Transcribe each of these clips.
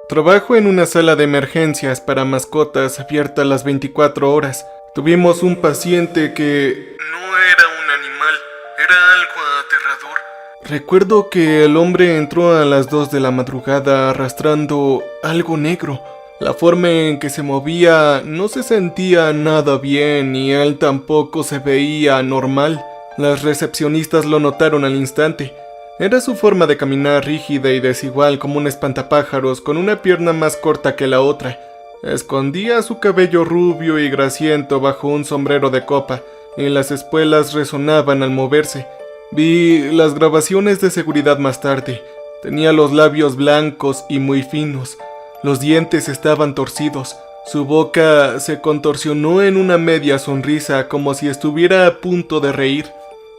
Trabajo en una sala de emergencias para mascotas abierta las 24 horas. Tuvimos un paciente que no era un animal, era algo aterrador. Recuerdo que el hombre entró a las 2 de la madrugada arrastrando algo negro. La forma en que se movía no se sentía nada bien y él tampoco se veía normal. Las recepcionistas lo notaron al instante. Era su forma de caminar rígida y desigual como un espantapájaros con una pierna más corta que la otra. Escondía su cabello rubio y grasiento bajo un sombrero de copa y las espuelas resonaban al moverse. Vi las grabaciones de seguridad más tarde. Tenía los labios blancos y muy finos. Los dientes estaban torcidos. Su boca se contorsionó en una media sonrisa como si estuviera a punto de reír.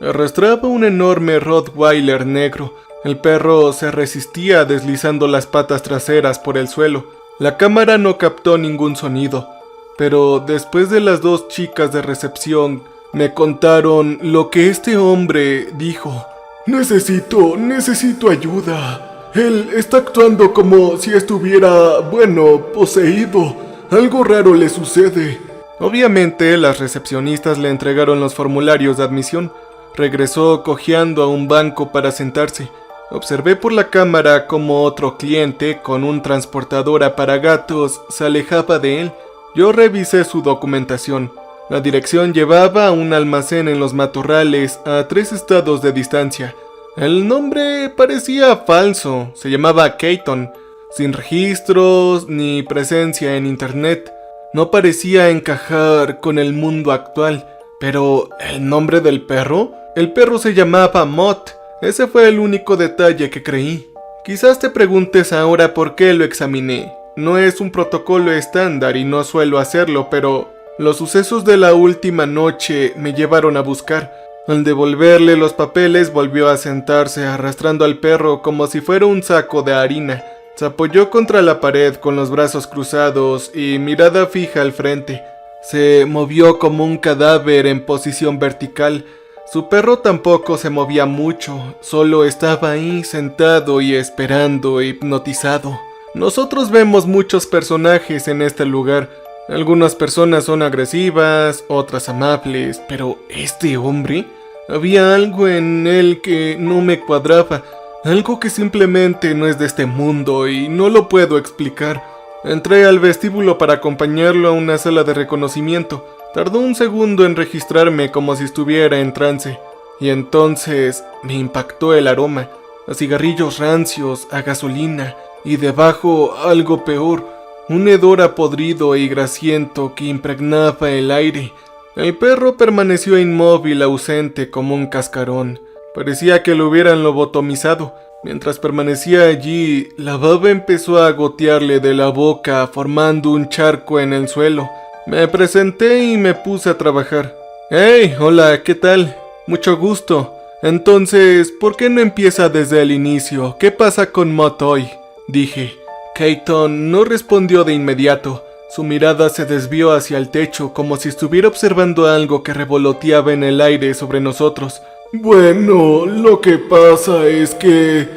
Arrastraba un enorme Rottweiler negro. El perro se resistía deslizando las patas traseras por el suelo. La cámara no captó ningún sonido, pero después de las 2 chicas de recepción me contaron lo que este hombre dijo. Necesito ayuda. Él está actuando como si estuviera, poseído. Algo raro le sucede. Obviamente, las recepcionistas le entregaron los formularios de admisión. Regresó cojeando a un banco para sentarse. Observé por la cámara cómo otro cliente con un transportadora para gatos se alejaba de él. Yo revisé su documentación. La dirección llevaba a un almacén en los matorrales a 3 estados de distancia. El nombre parecía falso. Se llamaba Keaton, sin registros ni presencia en internet. No parecía encajar con el mundo actual. Pero, ¿el nombre del perro? El perro se llamaba Mott. Ese fue el único detalle que creí. Quizás te preguntes ahora por qué lo examiné. No es un protocolo estándar y no suelo hacerlo, pero los sucesos de la última noche me llevaron a buscar. Al devolverle los papeles volvió a sentarse arrastrando al perro como si fuera un saco de harina. Se apoyó contra la pared con los brazos cruzados y mirada fija al frente. Se movió como un cadáver en posición vertical. Su perro tampoco se movía mucho, solo estaba ahí sentado y esperando, hipnotizado. Nosotros vemos muchos personajes en este lugar. Algunas personas son agresivas, otras amables, pero este hombre, había algo en él que no me cuadraba, algo que simplemente no es de este mundo y no lo puedo explicar. Entré al vestíbulo para acompañarlo a una sala de reconocimiento. Tardó un segundo en registrarme como si estuviera en trance, y entonces me impactó el aroma, a cigarrillos rancios, a gasolina, y debajo algo peor, un hedor a podrido y grasiento que impregnaba el aire. El perro permaneció inmóvil, ausente como un cascarón. Parecía que lo hubieran lobotomizado. Mientras permanecía allí, la baba empezó a gotearle de la boca, formando un charco en el suelo. Me presenté y me puse a trabajar. ¡Hey! Hola, ¿qué tal? Mucho gusto. Entonces, ¿por qué no empieza desde el inicio? ¿Qué pasa con Mott hoy? Dije. Keaton no respondió de inmediato. Su mirada se desvió hacia el techo como si estuviera observando algo que revoloteaba en el aire sobre nosotros. Bueno, lo que pasa es que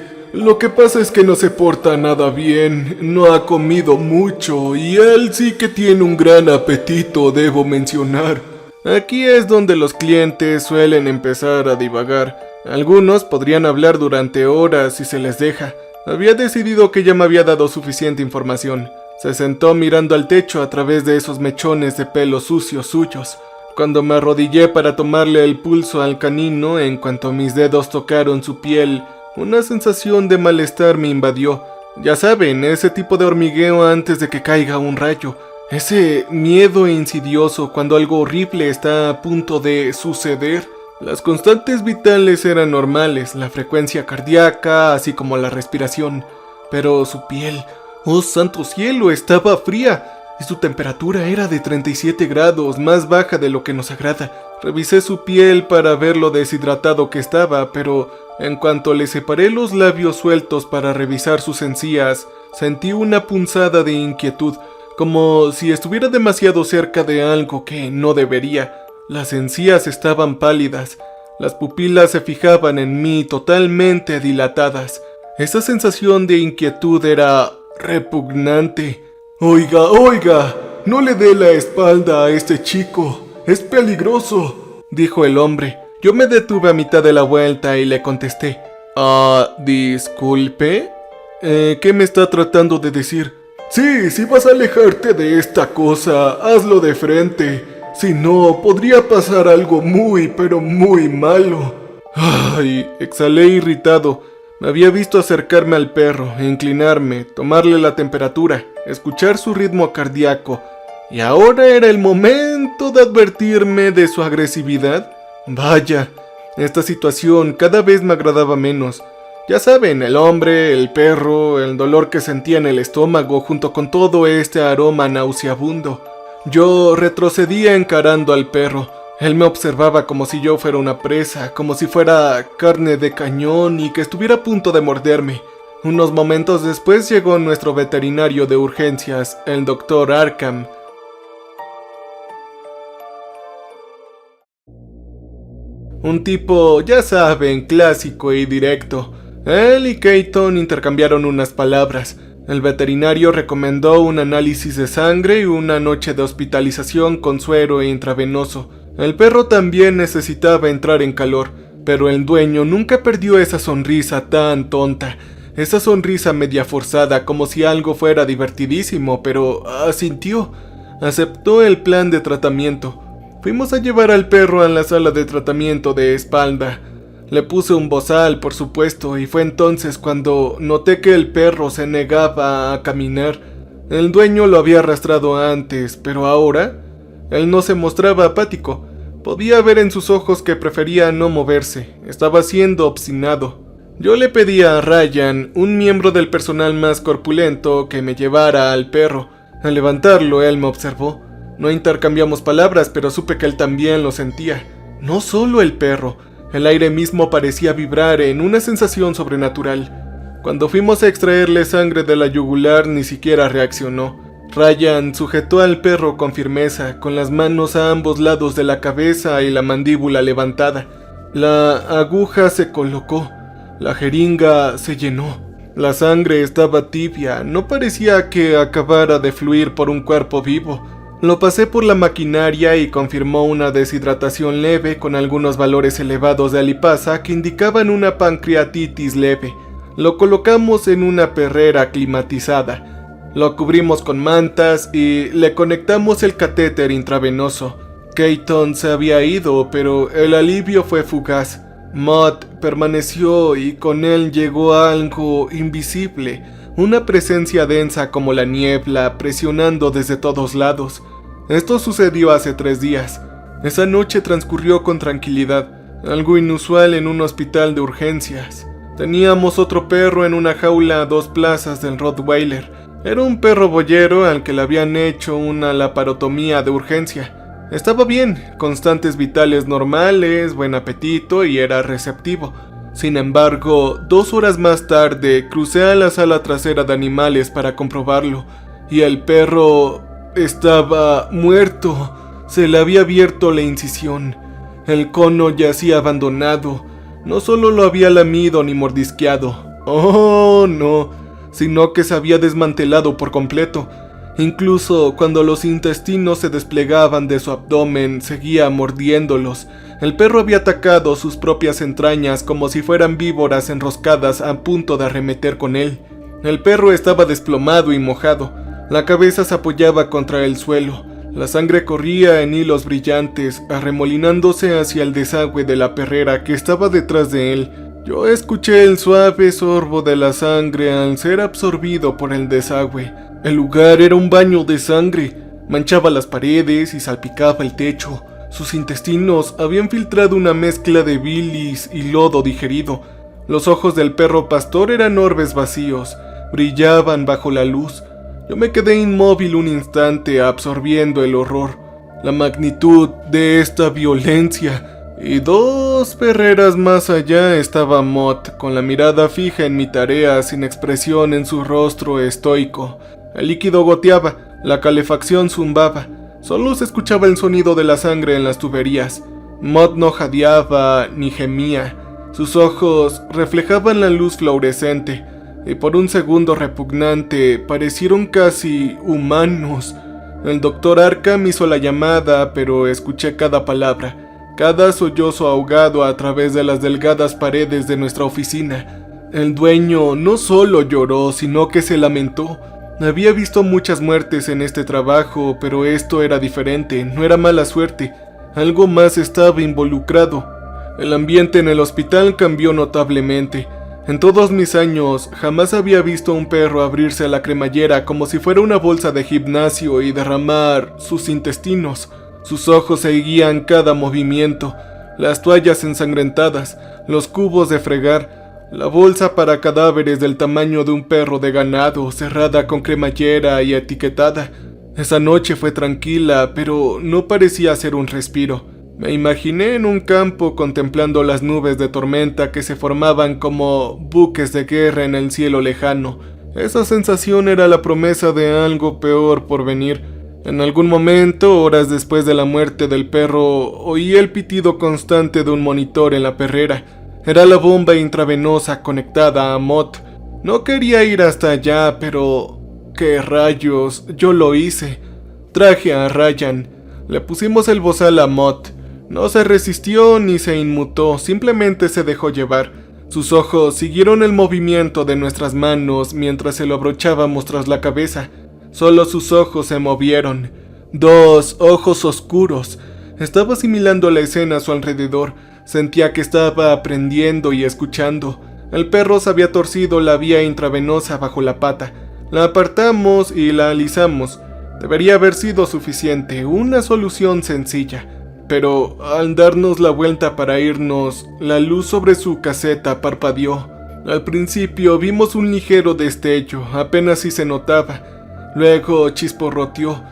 no se porta nada bien, no ha comido mucho y él sí que tiene un gran apetito, debo mencionar. Aquí es donde los clientes suelen empezar a divagar. Algunos podrían hablar durante horas si se les deja. Había decidido que ya me había dado suficiente información. Se sentó mirando al techo a través de esos mechones de pelo sucios suyos. Cuando me arrodillé para tomarle el pulso al canino, en cuanto mis dedos tocaron su piel, una sensación de malestar me invadió. Ya saben, ese tipo de hormigueo antes de que caiga un rayo. Ese miedo insidioso cuando algo horrible está a punto de suceder. Las constantes vitales eran normales, la frecuencia cardíaca, así como la respiración. Pero su piel, ¡oh santo cielo!, estaba fría. Y su temperatura era de 37 grados, más baja de lo que nos agrada. Revisé su piel para ver lo deshidratado que estaba, pero en cuanto le separé los labios sueltos para revisar sus encías, sentí una punzada de inquietud, como si estuviera demasiado cerca de algo que no debería. Las encías estaban pálidas, las pupilas se fijaban en mí totalmente dilatadas. Esa sensación de inquietud era repugnante. Oiga, oiga, no le dé la espalda a este chico, es peligroso, dijo el hombre. Yo me detuve a mitad de la vuelta y le contesté. Disculpe, ¿qué me está tratando de decir? Sí, si vas a alejarte de esta cosa, hazlo de frente. Si no, podría pasar algo muy, pero muy malo. Ay, exhalé irritado. Me había visto acercarme al perro, inclinarme, tomarle la temperatura, escuchar su ritmo cardíaco. ¿Y ahora era el momento de advertirme de su agresividad? Vaya, esta situación cada vez me agradaba menos. Ya saben, el hombre, el perro, el dolor que sentía en el estómago junto con todo este aroma nauseabundo. Yo retrocedía encarando al perro. Él me observaba como si yo fuera una presa, como si fuera carne de cañón y que estuviera a punto de morderme. Unos momentos después llegó nuestro veterinario de urgencias, el Dr. Arkham. Un tipo, ya saben, clásico y directo. Él y Keaton intercambiaron unas palabras. El veterinario recomendó un análisis de sangre y una noche de hospitalización con suero intravenoso. El perro también necesitaba entrar en calor, pero el dueño nunca perdió esa sonrisa tan tonta. Esa sonrisa media forzada, como si algo fuera divertidísimo, pero asintió. Aceptó el plan de tratamiento. Fuimos a llevar al perro a la sala de tratamiento de espalda. Le puse un bozal, por supuesto, y fue entonces cuando noté que el perro se negaba a caminar. El dueño lo había arrastrado antes, pero ahora él no se mostraba apático. Podía ver en sus ojos que prefería no moverse. Estaba siendo obstinado. Yo le pedí a Ryan, un miembro del personal más corpulento, que me llevara al perro. Al levantarlo, él me observó. No intercambiamos palabras, pero supe que él también lo sentía. No solo el perro. El aire mismo parecía vibrar en una sensación sobrenatural. Cuando fuimos a extraerle sangre de la yugular, ni siquiera reaccionó. Ryan sujetó al perro con firmeza, con las manos a ambos lados de la cabeza y la mandíbula levantada. La aguja se colocó. La jeringa se llenó. La sangre estaba tibia, no parecía que acabara de fluir por un cuerpo vivo. Lo pasé por la maquinaria y confirmó una deshidratación leve con algunos valores elevados de alipasa que indicaban una pancreatitis leve. Lo colocamos en una perrera climatizada. Lo cubrimos con mantas y le conectamos el catéter intravenoso. Keaton se había ido, pero el alivio fue fugaz. Mott permaneció y con él llegó algo invisible, una presencia densa como la niebla presionando desde todos lados. Esto sucedió hace 3 días. Esa noche transcurrió con tranquilidad, algo inusual en un hospital de urgencias. Teníamos otro perro en una jaula a 2 plazas del Rottweiler. Era un perro boyero al que le habían hecho una laparotomía de urgencia. Estaba bien, constantes vitales normales, buen apetito y era receptivo. Sin embargo, 2 horas más tarde crucé a la sala trasera de animales para comprobarlo, y el perro estaba muerto. Se le había abierto la incisión. El cono yacía abandonado. No solo lo había lamido ni mordisqueado. Oh, no, sino que se había desmantelado por completo. Incluso cuando los intestinos se desplegaban de su abdomen, seguía mordiéndolos. El perro había atacado sus propias entrañas como si fueran víboras enroscadas a punto de arremeter con él. El perro estaba desplomado y mojado. La cabeza se apoyaba contra el suelo. La sangre corría en hilos brillantes, arremolinándose hacia el desagüe de la perrera que estaba detrás de él. Yo escuché el suave sorbo de la sangre al ser absorbido por el desagüe. El lugar era un baño de sangre. Manchaba las paredes y salpicaba el techo. Sus intestinos habían filtrado una mezcla de bilis y lodo digerido. Los ojos del perro pastor eran orbes vacíos. Brillaban bajo la luz. Yo me quedé inmóvil un instante absorbiendo el horror, la magnitud de esta violencia. Y 2 perreras más allá estaba Mott, con la mirada fija en mi tarea, sin expresión en su rostro estoico. El líquido goteaba, la calefacción zumbaba, solo se escuchaba el sonido de la sangre en las tuberías. Mott no jadeaba ni gemía, sus ojos reflejaban la luz fluorescente. y por un segundo repugnante parecieron casi humanos. El doctor Arkham hizo la llamada, pero escuché cada palabra, cada sollozo ahogado a través de las delgadas paredes de nuestra oficina. El dueño no solo lloró, sino que se lamentó. Había visto muchas muertes en este trabajo, pero esto era diferente, no era mala suerte. Algo más estaba involucrado. El ambiente en el hospital cambió notablemente. En todos mis años, jamás había visto a un perro abrirse a la cremallera como si fuera una bolsa de gimnasio y derramar sus intestinos. Sus ojos seguían cada movimiento, las toallas ensangrentadas, los cubos de fregar, la bolsa para cadáveres del tamaño de un perro de ganado, cerrada con cremallera y etiquetada. Esa noche fue tranquila, pero no parecía ser un respiro. Me imaginé en un campo contemplando las nubes de tormenta que se formaban como buques de guerra en el cielo lejano. Esa sensación era la promesa de algo peor por venir. En algún momento, horas después de la muerte del perro, oí el pitido constante de un monitor en la perrera. Era la bomba intravenosa conectada a Mott. No quería ir hasta allá, pero... ¡qué rayos! Yo lo hice. Traje a Ryan. Le pusimos el bozal a Mott. No se resistió ni se inmutó, simplemente se dejó llevar. Sus ojos siguieron el movimiento de nuestras manos mientras se lo abrochábamos tras la cabeza. Solo sus ojos se movieron. 2 ojos oscuros. Estaba asimilando la escena a su alrededor. Sentía que estaba aprendiendo y escuchando. El perro se había torcido la vía intravenosa bajo la pata. La apartamos y la alisamos. Debería haber sido suficiente, una solución sencilla. Pero al darnos la vuelta para irnos, la luz sobre su caseta parpadeó. Al principio vimos un ligero destello, apenas si se notaba. Luego chisporroteó.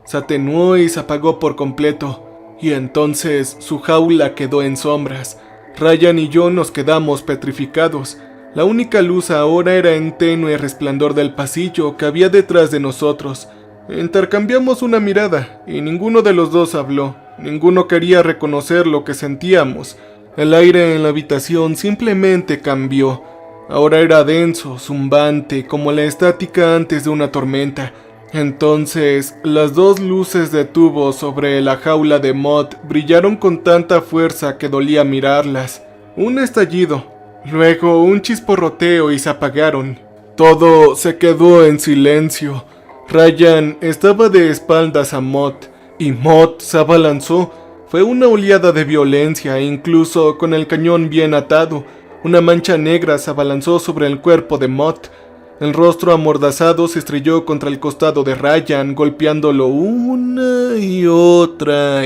Se atenuó y se apagó por completo. Y entonces su jaula quedó en sombras. Ryan y yo nos quedamos petrificados. La única luz ahora era el tenue resplandor del pasillo que había detrás de nosotros. Intercambiamos una mirada y ninguno de los dos habló. Ninguno quería reconocer lo que sentíamos. El aire en la habitación simplemente cambió. Ahora era denso, zumbante, como la estática antes de una tormenta. Entonces, las 2 luces de tubo sobre la jaula de Mott brillaron con tanta fuerza que dolía mirarlas. Un estallido. Luego un chisporroteo y se apagaron. Todo se quedó en silencio. Ryan estaba de espaldas a Mott y Mott se abalanzó. Fue una oleada de violencia, incluso con el cañón bien atado. Una mancha negra se abalanzó sobre el cuerpo de Mott. El rostro amordazado se estrelló contra el costado de Ryan, golpeándolo una y otra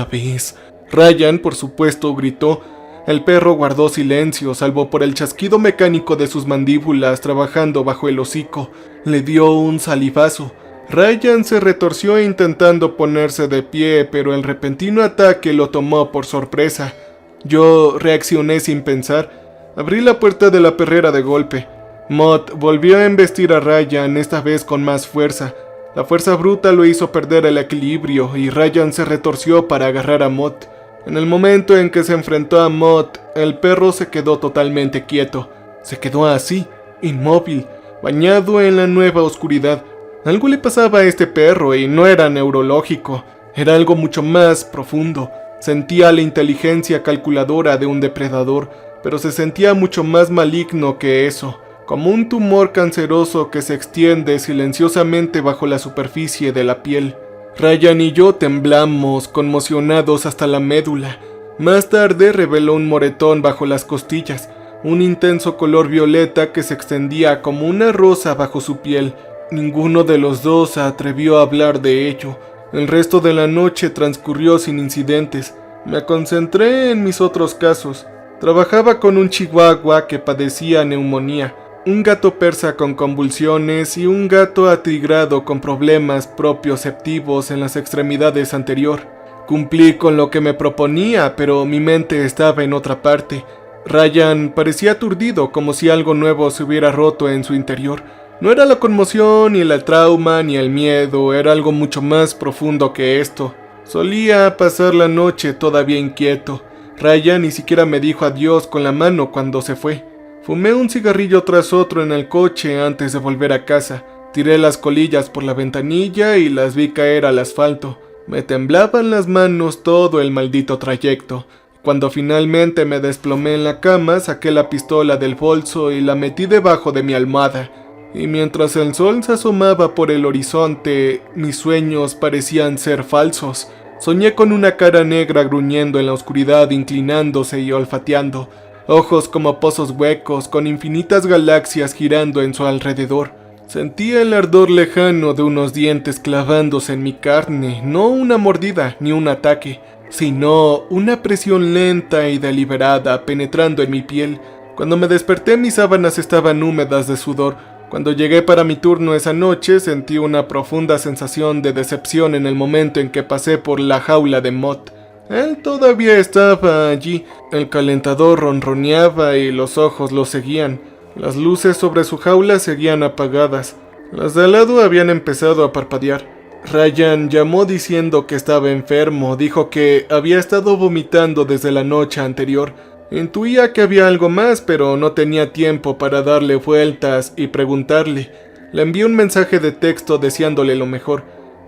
vez. Ryan, por supuesto, gritó. El perro guardó silencio, salvo por el chasquido mecánico de sus mandíbulas trabajando bajo el hocico. Le dio un salivazo. Ryan se retorció intentando ponerse de pie, pero el repentino ataque lo tomó por sorpresa. Yo reaccioné sin pensar. Abrí la puerta de la perrera de golpe. Mott volvió a embestir a Ryan, esta vez con más fuerza. La fuerza bruta lo hizo perder el equilibrio y Ryan se retorció para agarrar a Mott. En el momento en que se enfrentó a Mott, el perro se quedó totalmente quieto. Se quedó así, inmóvil, bañado en la nueva oscuridad. Algo le pasaba a este perro y no era neurológico, era algo mucho más profundo. Sentía la inteligencia calculadora de un depredador, pero se sentía mucho más maligno que eso, como un tumor canceroso que se extiende silenciosamente bajo la superficie de la piel. Ryan y yo temblamos, conmocionados hasta la médula. Más tarde reveló un moretón bajo las costillas, un intenso color violeta que se extendía como una rosa bajo su piel. Ninguno de los dos se atrevió a hablar de ello. El resto de la noche transcurrió sin incidentes. Me concentré en mis otros casos. Trabajaba con un chihuahua que padecía neumonía, un gato persa con convulsiones y un gato atigrado con problemas propioceptivos en las extremidades anterior. Cumplí con lo que me proponía, pero mi mente estaba en otra parte. Ryan parecía aturdido, como si algo nuevo se hubiera roto en su interior. No era la conmoción, ni el trauma, ni el miedo, era algo mucho más profundo que esto. Solía pasar la noche todavía inquieto. Ryan ni siquiera me dijo adiós con la mano cuando se fue. Fumé un cigarrillo tras otro en el coche antes de volver a casa. Tiré las colillas por la ventanilla y las vi caer al asfalto. Me temblaban las manos todo el maldito trayecto. Cuando finalmente me desplomé en la cama, saqué la pistola del bolso y la metí debajo de mi almohada. Y mientras el sol se asomaba por el horizonte, mis sueños parecían ser falsos. Soñé con una cara negra gruñendo en la oscuridad, inclinándose y olfateando. Ojos como pozos huecos, con infinitas galaxias girando en su alrededor. Sentía el ardor lejano de unos dientes clavándose en mi carne, no una mordida ni un ataque, sino una presión lenta y deliberada penetrando en mi piel. Cuando me desperté, mis sábanas estaban húmedas de sudor. Cuando llegué para mi turno esa noche, sentí una profunda sensación de decepción en el momento en que pasé por la jaula de Mott. Él todavía estaba allí. El calentador ronroneaba y los ojos lo seguían. Las luces sobre su jaula seguían apagadas. Las de al lado habían empezado a parpadear. Ryan llamó diciendo que estaba enfermo. Dijo que había estado vomitando desde la noche anterior. Intuía que había algo más, pero no tenía tiempo para darle vueltas y preguntarle. Le envié un mensaje de texto deseándole lo mejor.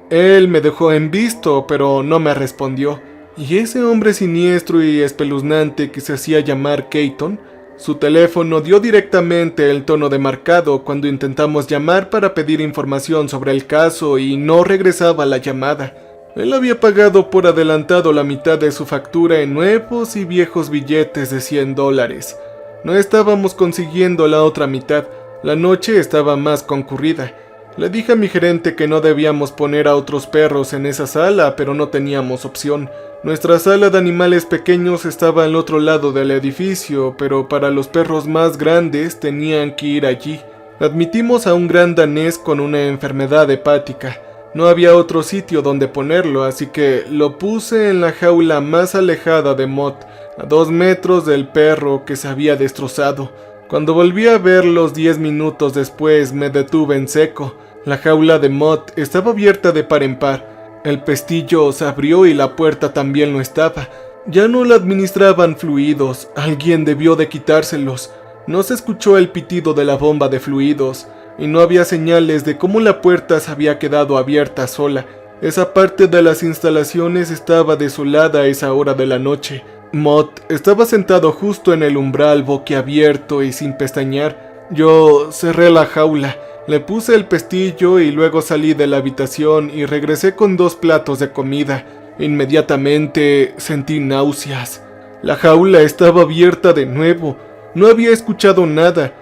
Él me dejó en visto, pero no me respondió. ¿Y ese hombre siniestro y espeluznante que se hacía llamar Keaton? Su teléfono dio directamente el tono de marcado cuando intentamos llamar para pedir información sobre el caso y no regresaba la llamada. Él había pagado por adelantado la mitad de su factura en nuevos y viejos billetes de $100. No estábamos consiguiendo la otra mitad. La noche estaba más concurrida. Le dije a mi gerente que no debíamos poner a otros perros en esa sala, pero no teníamos opción. Nuestra sala de animales pequeños estaba al otro lado del edificio, pero para los perros más grandes tenían que ir allí. Admitimos a un gran danés con una enfermedad hepática. No había otro sitio donde ponerlo, así que lo puse en la jaula más alejada de Mott, a 2 metros del perro que se había destrozado. Cuando volví a verlos 10 minutos después, me detuve en seco. La jaula de Mott estaba abierta de par en par. El pestillo se abrió y la puerta también lo estaba. Ya no la administraban fluidos. Alguien debió de quitárselos. No se escuchó el pitido de la bomba de fluidos, y no había señales de cómo la puerta se había quedado abierta sola. Esa parte de las instalaciones estaba desolada a esa hora de la noche. Mott estaba sentado justo en el umbral, boquiabierto y sin pestañear. Yo cerré la jaula, le puse el pestillo y luego salí de la habitación y regresé con 2 platos de comida. Inmediatamente sentí náuseas. La jaula estaba abierta de nuevo. No había escuchado nada.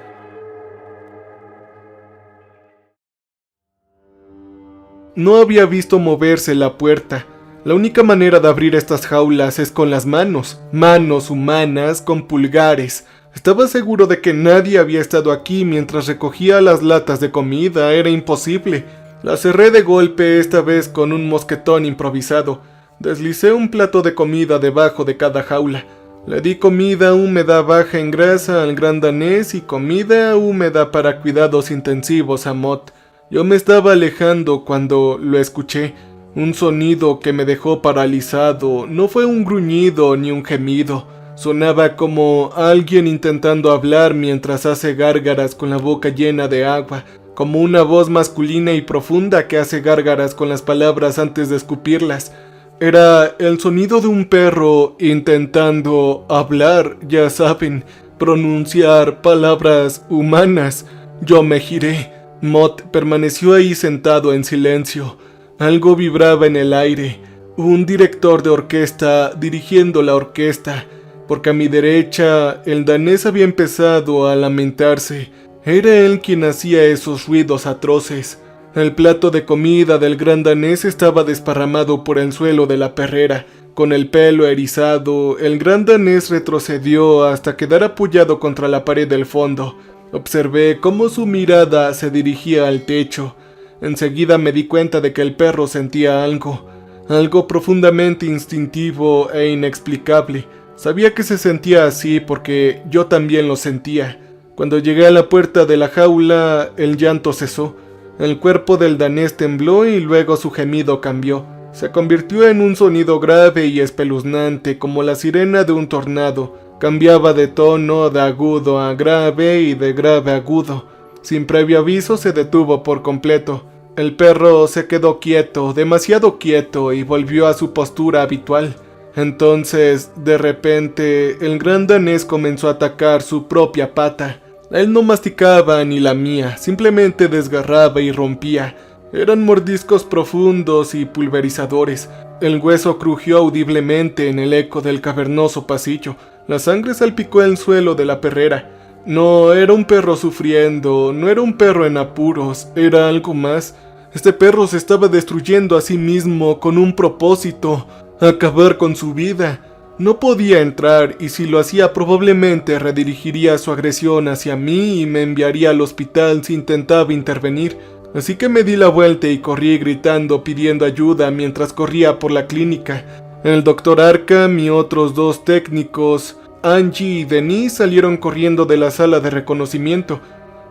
No había visto moverse la puerta. La única manera de abrir estas jaulas es con las manos. Manos humanas con pulgares. Estaba seguro de que nadie había estado aquí mientras recogía las latas de comida. Era imposible. La cerré de golpe, esta vez con un mosquetón improvisado. Deslicé un plato de comida debajo de cada jaula. Le di comida húmeda baja en grasa al gran danés y comida húmeda para cuidados intensivos a Mott. Yo me estaba alejando cuando lo escuché. Un sonido que me dejó paralizado. No fue un gruñido ni un gemido. Sonaba como alguien intentando hablar mientras hace gárgaras con la boca llena de agua, como una voz masculina y profunda que hace gárgaras con las palabras antes de escupirlas. Era el sonido de un perro intentando hablar, ya saben, pronunciar palabras humanas. Yo me giré. Mott permaneció ahí sentado en silencio. Algo vibraba en el aire. Un director de orquesta dirigiendo la orquesta. Porque a mi derecha el danés había empezado a lamentarse. Era él quien hacía esos ruidos atroces. El plato de comida del gran danés estaba desparramado por el suelo de la perrera. Con el pelo erizado, el gran danés retrocedió hasta quedar apoyado contra la pared del fondo. Observé cómo su mirada se dirigía al techo. Enseguida me di cuenta de que el perro sentía algo profundamente instintivo e inexplicable. Sabía que se sentía así porque yo también lo sentía. Cuando llegué a la puerta de la jaula, el llanto cesó. El cuerpo del danés tembló y luego su gemido cambió. Se convirtió en un sonido grave y espeluznante como la sirena de un tornado. Cambiaba de tono de agudo a grave y de grave a agudo. Sin previo aviso se detuvo por completo. El perro se quedó quieto, demasiado quieto, y volvió a su postura habitual. Entonces, de repente, el gran danés comenzó a atacar su propia pata. Él no masticaba ni lamía, simplemente desgarraba y rompía. Eran mordiscos profundos y pulverizadores. El hueso crujió audiblemente en el eco del cavernoso pasillo. La sangre salpicó el suelo de la perrera. No era un perro sufriendo, no era un perro en apuros, era algo más. Este perro se estaba destruyendo a sí mismo con un propósito: acabar con su vida. No podía entrar, y si lo hacía probablemente redirigiría su agresión hacia mí y me enviaría al hospital si intentaba intervenir. Así que me di la vuelta y corrí gritando pidiendo ayuda mientras corría por la clínica. El doctor Arkham y otros 2 técnicos, Angie y Denise, salieron corriendo de la sala de reconocimiento.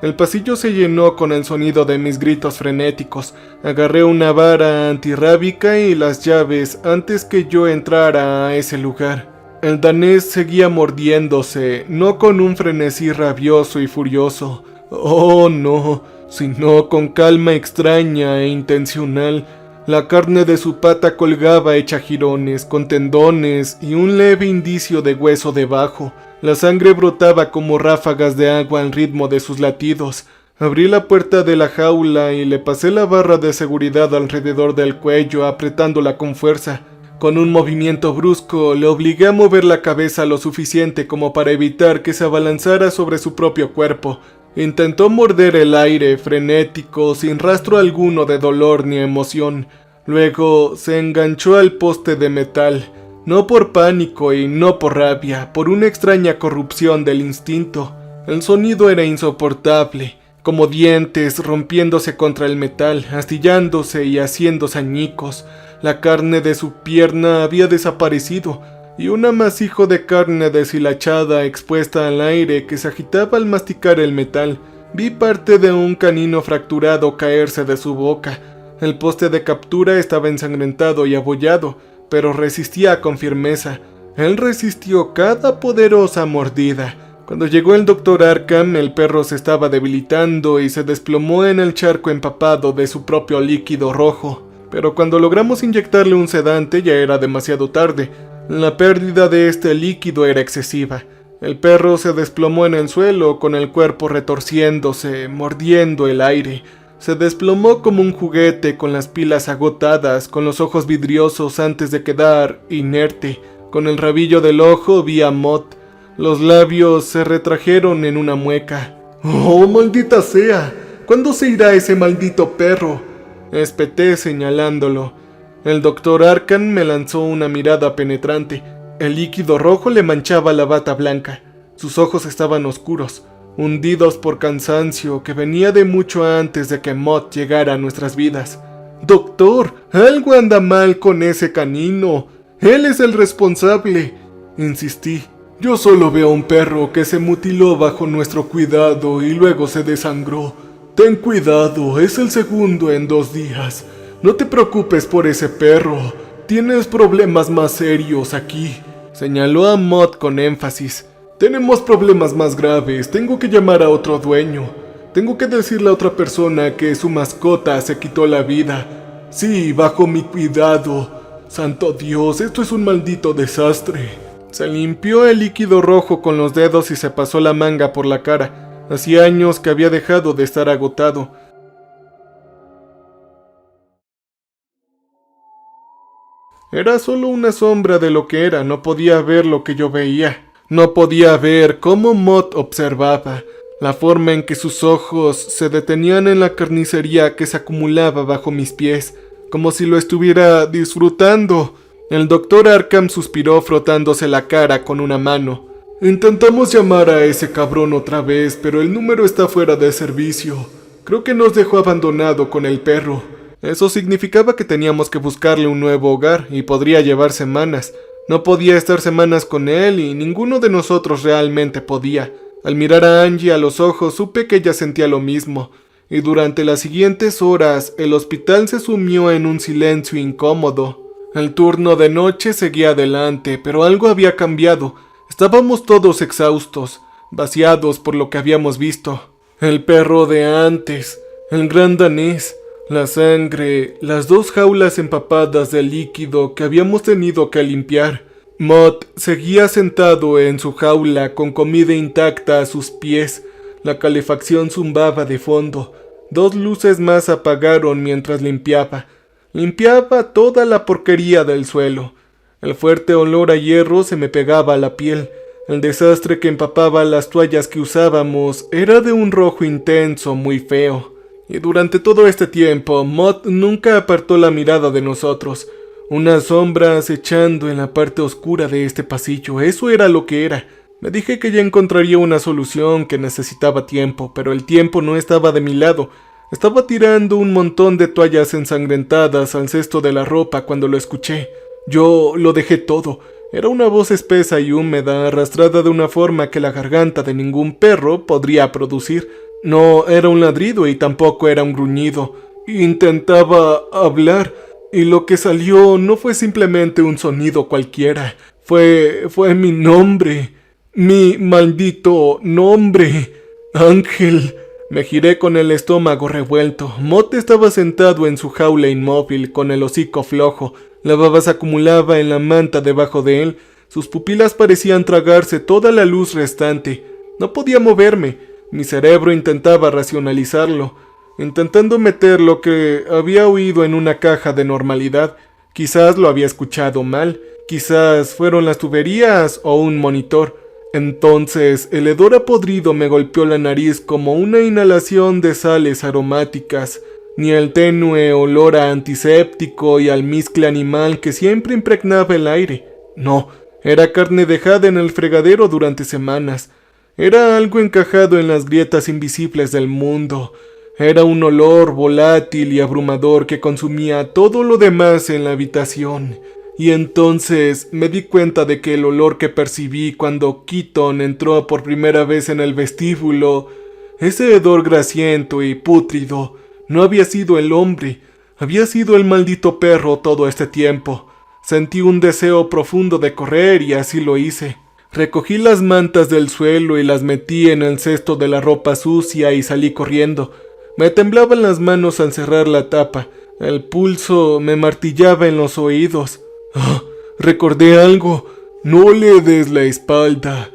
El pasillo se llenó con el sonido de mis gritos frenéticos. Agarré una vara antirrábica y las llaves antes que yo entrara a ese lugar. El danés seguía mordiéndose, no con un frenesí rabioso y furioso. Oh no, sino con calma extraña e intencional. La carne de su pata colgaba hecha jirones, con tendones y un leve indicio de hueso debajo. La sangre brotaba como ráfagas de agua al ritmo de sus latidos. Abrí la puerta de la jaula y le pasé la barra de seguridad alrededor del cuello, apretándola con fuerza. Con un movimiento brusco, le obligué a mover la cabeza lo suficiente como para evitar que se abalanzara sobre su propio cuerpo. Intentó morder el aire, frenético, sin rastro alguno de dolor ni emoción. Luego se enganchó al poste de metal, no por pánico y no por rabia, por una extraña corrupción del instinto. El sonido era insoportable, como dientes rompiéndose contra el metal, astillándose y haciéndose añicos. La carne de su pierna había desaparecido, y un amasijo de carne deshilachada expuesta al aire que se agitaba al masticar el metal. Vi parte de un canino fracturado caerse de su boca. El poste de captura estaba ensangrentado y abollado, pero resistía con firmeza. Él resistió cada poderosa mordida. Cuando llegó el doctor Arkham, el perro se estaba debilitando y se desplomó en el charco empapado de su propio líquido rojo. Pero cuando logramos inyectarle un sedante ya era demasiado tarde. La pérdida de este líquido era excesiva. El perro se desplomó en el suelo, con el cuerpo retorciéndose, mordiendo el aire. Se desplomó como un juguete con las pilas agotadas, con los ojos vidriosos antes de quedar inerte. Con el rabillo del ojo vi a Mott. Los labios se retrajeron en una mueca. ¡Oh, maldita sea! ¿Cuándo se irá ese maldito perro?, espeté señalándolo. El doctor Arkham me lanzó una mirada penetrante. El líquido rojo le manchaba la bata blanca. Sus ojos estaban oscuros, hundidos por cansancio que venía de mucho antes de que Mott llegara a nuestras vidas. «Doctor, algo anda mal con ese canino. Él es el responsable», insistí. «Yo solo veo a un perro que se mutiló bajo nuestro cuidado y luego se desangró. Ten cuidado, es el segundo en 2 días. No te preocupes por ese perro. Tienes problemas más serios aquí», señaló a Mott con énfasis. «Tenemos problemas más graves. Tengo que llamar a otro dueño. Tengo que decirle a otra persona que su mascota se quitó la vida. Sí, bajo mi cuidado. Santo Dios, esto es un maldito desastre». Se limpió el líquido rojo con los dedos y se pasó la manga por la cara. Hacía años que había dejado de estar agotado. Era solo una sombra de lo que era, no podía ver lo que yo veía. No podía ver cómo Mott observaba, la forma en que sus ojos se detenían en la carnicería que se acumulaba bajo mis pies, como si lo estuviera disfrutando. El doctor Arkham suspiró frotándose la cara con una mano. «Intentamos llamar a ese cabrón otra vez, pero el número está fuera de servicio. Creo que nos dejó abandonado con el perro». Eso significaba que teníamos que buscarle un nuevo hogar, y podría llevar semanas. No podía estar semanas con él, y ninguno de nosotros realmente podía. Al mirar a Angie a los ojos, supe que ella sentía lo mismo. y durante las siguientes horas el hospital se sumió en un silencio incómodo. El turno de noche seguía adelante, pero algo había cambiado. Estábamos todos exhaustos, vaciados por lo que habíamos visto. El perro de antes, el gran danés, la sangre, las 2 jaulas empapadas de líquido que habíamos tenido que limpiar. Mott seguía sentado en su jaula con comida intacta a sus pies. La calefacción zumbaba de fondo. 2 luces más apagaron mientras limpiaba. Limpiaba toda la porquería del suelo. El fuerte olor a hierro se me pegaba a la piel. El desastre que empapaba las toallas que usábamos era de un rojo intenso muy feo. Y durante todo este tiempo, Mott nunca apartó la mirada de nosotros. Una sombra acechando en la parte oscura de este pasillo, eso era lo que era. Me dije que ya encontraría una solución, que necesitaba tiempo, pero el tiempo no estaba de mi lado. Estaba tirando un montón de toallas ensangrentadas al cesto de la ropa cuando lo escuché. Yo lo dejé todo. Era una voz espesa y húmeda, arrastrada de una forma que la garganta de ningún perro podría producir. No era un ladrido y tampoco era un gruñido. Intentaba hablar, y lo que salió no fue simplemente un sonido cualquiera. Fue mi nombre. Mi maldito nombre. Ángel. Me giré con el estómago revuelto. Mott estaba sentado en su jaula inmóvil, con el hocico flojo. La baba se acumulaba en la manta debajo de él. Sus pupilas parecían tragarse toda la luz restante. No podía moverme. Mi cerebro intentaba racionalizarlo, intentando meter lo que había oído en una caja de normalidad. Quizás lo había escuchado mal. Quizás fueron las tuberías o un monitor. Entonces, el hedor a podrido me golpeó la nariz como una inhalación de sales aromáticas, ni el tenue olor a antiséptico y almizcle animal que siempre impregnaba el aire. No, era carne dejada en el fregadero durante semanas. Era algo encajado en las grietas invisibles del mundo. Era un olor volátil y abrumador que consumía todo lo demás en la habitación. Y entonces me di cuenta de que el olor que percibí cuando Keaton entró por primera vez en el vestíbulo, ese hedor grasiento y pútrido, no había sido el hombre, había sido el maldito perro todo este tiempo. Sentí un deseo profundo de correr y así lo hice. Recogí las mantas del suelo y las metí en el cesto de la ropa sucia y salí corriendo. Me temblaban las manos al cerrar la tapa. El pulso me martillaba en los oídos. Recordé algo. No le des la espalda.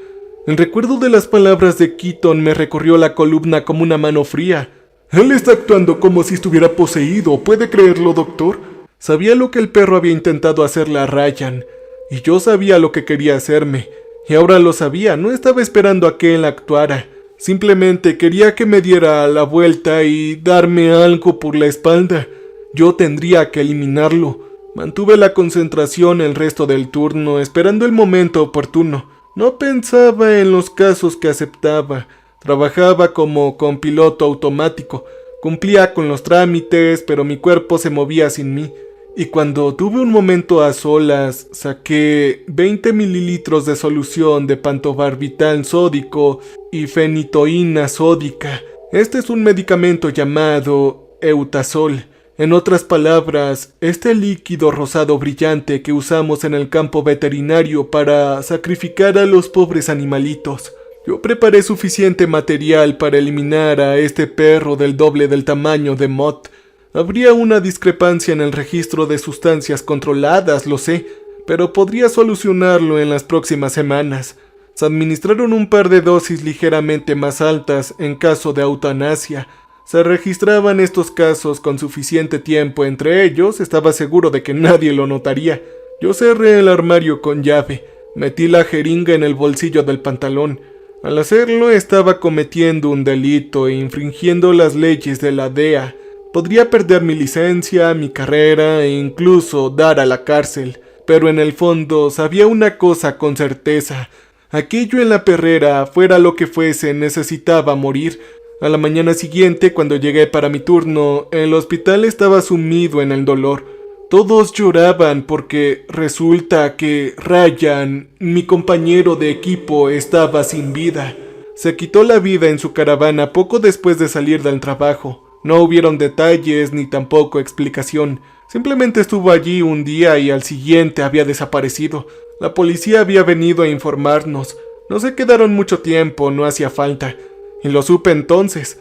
El recuerdo de las palabras de Keaton me recorrió la columna como una mano fría. Él está actuando como si estuviera poseído. ¿Puede creerlo, doctor? Sabía lo que el perro había intentado hacerle a Ryan, y yo sabía lo que quería hacerme. Y ahora lo sabía, no estaba esperando a que él actuara. Simplemente quería que me diera la vuelta y darme algo por la espalda. Yo tendría que eliminarlo. Mantuve la concentración el resto del turno, esperando el momento oportuno. No pensaba en los casos que aceptaba. Trabajaba como con piloto automático. Cumplía con los trámites, pero mi cuerpo se movía sin mí. Y cuando tuve un momento a solas, saqué 20 mililitros de solución de pentobarbital sódico y fenitoína sódica. Este es un medicamento llamado Eutasol. En otras palabras, este líquido rosado brillante que usamos en el campo veterinario para sacrificar a los pobres animalitos. Yo preparé suficiente material para eliminar a este perro del doble del tamaño de Mott. Habría una discrepancia en el registro de sustancias controladas, lo sé, pero podría solucionarlo en las próximas semanas. Se administraron un par de dosis ligeramente más altas en caso de eutanasia. Se registraban estos casos con suficiente tiempo entre ellos, estaba seguro de que nadie lo notaría. Yo cerré el armario con llave, metí la jeringa en el bolsillo del pantalón. Al hacerlo estaba cometiendo un delito e infringiendo las leyes de la DEA. Podría perder mi licencia, mi carrera e incluso dar a la cárcel, pero en el fondo sabía una cosa con certeza. Aquello en la perrera, fuera lo que fuese, necesitaba morir. A la mañana siguiente, cuando llegué para mi turno, el hospital estaba sumido en el dolor. Todos lloraban porque resulta que Ryan, mi compañero de equipo, estaba sin vida. Se quitó la vida en su caravana poco después de salir del trabajo. No hubieron detalles ni tampoco explicación. Simplemente estuvo allí un día y al siguiente había desaparecido. La policía había venido a informarnos. No se quedaron mucho tiempo, no hacía falta. Y lo supe entonces.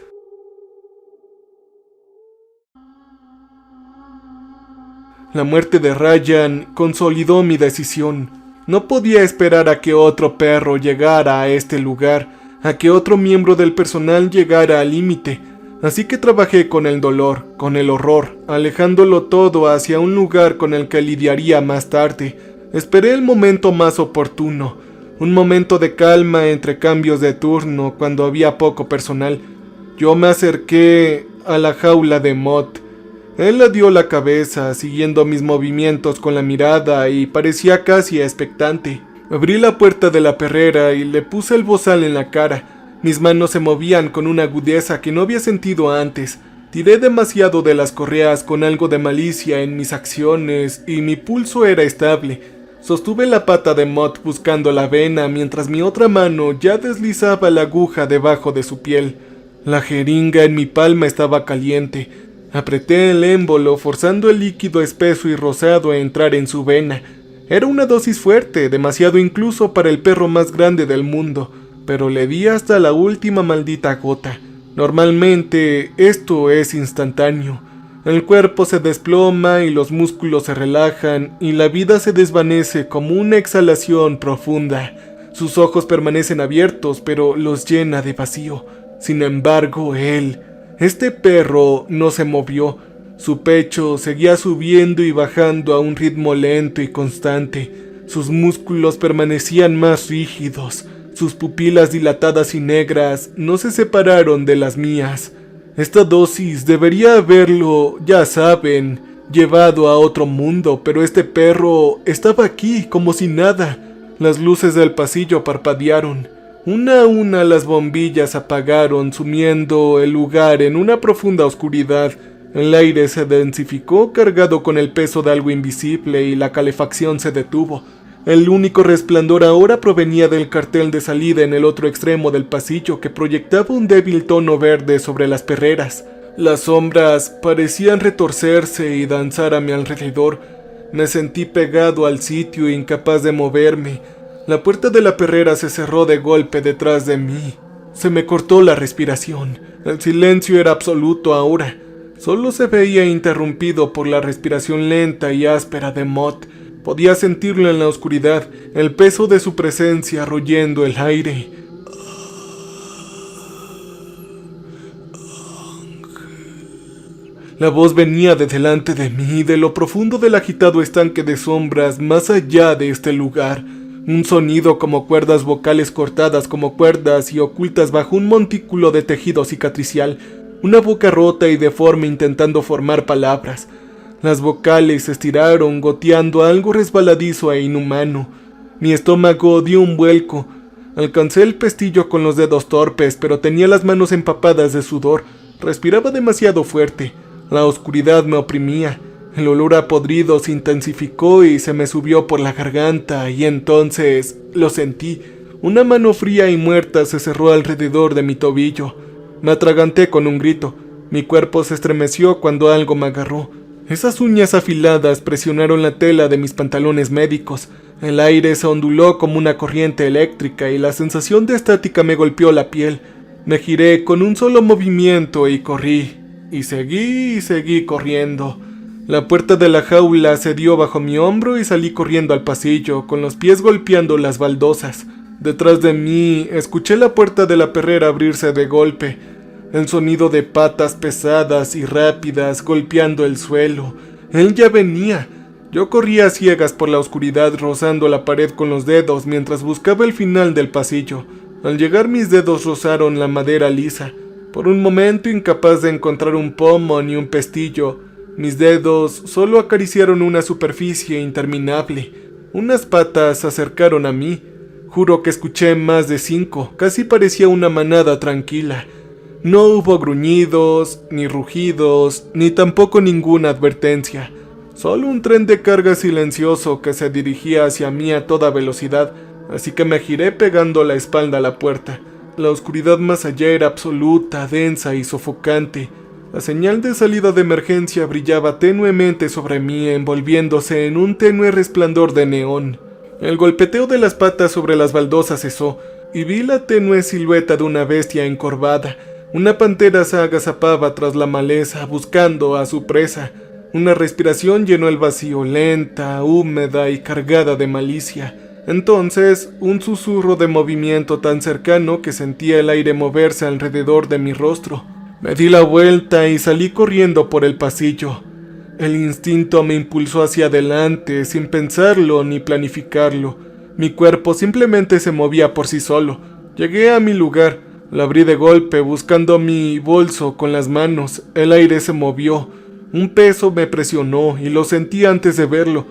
La muerte de Ryan consolidó mi decisión. No podía esperar a que otro perro llegara a este lugar, a que otro miembro del personal llegara al límite. Así que trabajé con el dolor, con el horror, alejándolo todo hacia un lugar con el que lidiaría más tarde. Esperé el momento más oportuno, un momento de calma entre cambios de turno cuando había poco personal. Yo me acerqué a la jaula de Mott. Él le dio la cabeza, siguiendo mis movimientos con la mirada y parecía casi expectante. Abrí la puerta de la perrera y le puse el bozal en la cara. Mis manos se movían con una agudeza que no había sentido antes. Tiré demasiado de las correas con algo de malicia en mis acciones y mi pulso era estable. Sostuve la pata de Mott buscando la vena mientras mi otra mano ya deslizaba la aguja debajo de su piel. La jeringa en mi palma estaba caliente. Apreté el émbolo forzando el líquido espeso y rosado a entrar en su vena. Era una dosis fuerte, demasiado incluso para el perro más grande del mundo, pero le di hasta la última maldita gota. Normalmente esto es instantáneo. El cuerpo se desploma y los músculos se relajan y la vida se desvanece como una exhalación profunda. Sus ojos permanecen abiertos, pero los llena de vacío. Sin embargo, este perro no se movió. Su pecho seguía subiendo y bajando a un ritmo lento y constante. Sus músculos permanecían más rígidos. Sus pupilas dilatadas y negras no se separaron de las mías. Esta dosis debería haberlo, ya saben, llevado a otro mundo, pero este perro estaba aquí como si nada. Las luces del pasillo parpadearon. Una a una las bombillas apagaron, sumiendo el lugar en una profunda oscuridad. El aire se densificó, cargado con el peso de algo invisible, y la calefacción se detuvo. El único resplandor ahora provenía del cartel de salida en el otro extremo del pasillo, que proyectaba un débil tono verde sobre las perreras. Las sombras parecían retorcerse y danzar a mi alrededor. Me sentí pegado al sitio, incapaz de moverme. La puerta de la perrera se cerró de golpe detrás de mí. Se me cortó la respiración. El silencio era absoluto ahora. Solo se veía interrumpido por la respiración lenta y áspera de Mott. Podía sentirlo en la oscuridad, el peso de su presencia royendo el aire. La voz venía de delante de mí, de lo profundo del agitado estanque de sombras, más allá de este lugar. Un sonido como cuerdas vocales cortadas como cuerdas y ocultas bajo un montículo de tejido cicatricial. Una boca rota y deforme intentando formar palabras. Las vocales se estiraron, goteando algo resbaladizo e inhumano. Mi estómago dio un vuelco. Alcancé el pestillo con los dedos torpes, pero tenía las manos empapadas de sudor. Respiraba demasiado fuerte. La oscuridad me oprimía. El olor a podrido se intensificó y se me subió por la garganta, y entonces lo sentí. Una mano fría y muerta se cerró alrededor de mi tobillo. Me atraganté con un grito. Mi cuerpo se estremeció cuando algo me agarró. Esas uñas afiladas presionaron la tela de mis pantalones médicos. El aire se onduló como una corriente eléctrica y la sensación de estática me golpeó la piel. Me giré con un solo movimiento y corrí. Y seguí corriendo. La puerta de la jaula se dio bajo mi hombro y salí corriendo al pasillo, con los pies golpeando las baldosas. Detrás de mí escuché la puerta de la perrera abrirse de golpe. El sonido de patas pesadas y rápidas golpeando el suelo. Él ya venía. Yo corría a ciegas por la oscuridad, rozando la pared con los dedos mientras buscaba el final del pasillo. Al llegar mis dedos rozaron la madera lisa. Por un momento, incapaz de encontrar un pomo ni un pestillo, mis dedos solo acariciaron una superficie interminable. Unas patas se acercaron a mí. Juro que escuché más de 5, casi parecía una manada tranquila. No hubo gruñidos, ni rugidos, ni tampoco ninguna advertencia. Solo un tren de carga silencioso que se dirigía hacia mí a toda velocidad, así que me giré pegando la espalda a la puerta. La oscuridad más allá era absoluta, densa y sofocante. La señal de salida de emergencia brillaba tenuemente sobre mí, envolviéndose en un tenue resplandor de neón. El golpeteo de las patas sobre las baldosas cesó, y vi la tenue silueta de una bestia encorvada. Una pantera se agazapaba tras la maleza, buscando a su presa. Una respiración llenó el vacío, lenta, húmeda y cargada de malicia. Entonces, un susurro de movimiento tan cercano que sentía el aire moverse alrededor de mi rostro. Me di la vuelta y salí corriendo por el pasillo. El instinto me impulsó hacia adelante, sin pensarlo ni planificarlo. Mi cuerpo simplemente se movía por sí solo. Llegué a mi lugar, lo abrí de golpe buscando mi bolso con las manos. El aire se movió. Un peso me presionó y lo sentí antes de verlo.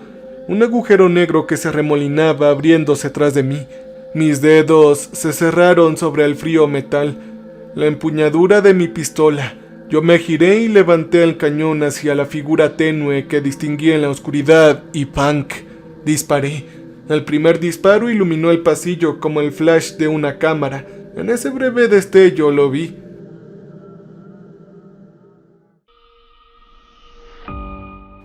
Un agujero negro que se remolinaba abriéndose tras de mí. Mis dedos se cerraron sobre el frío metal. La empuñadura de mi pistola. Yo me giré y levanté el cañón hacia la figura tenue que distinguí en la oscuridad y ¡panc! Disparé. El primer disparo iluminó el pasillo como el flash de una cámara. En ese breve destello lo vi.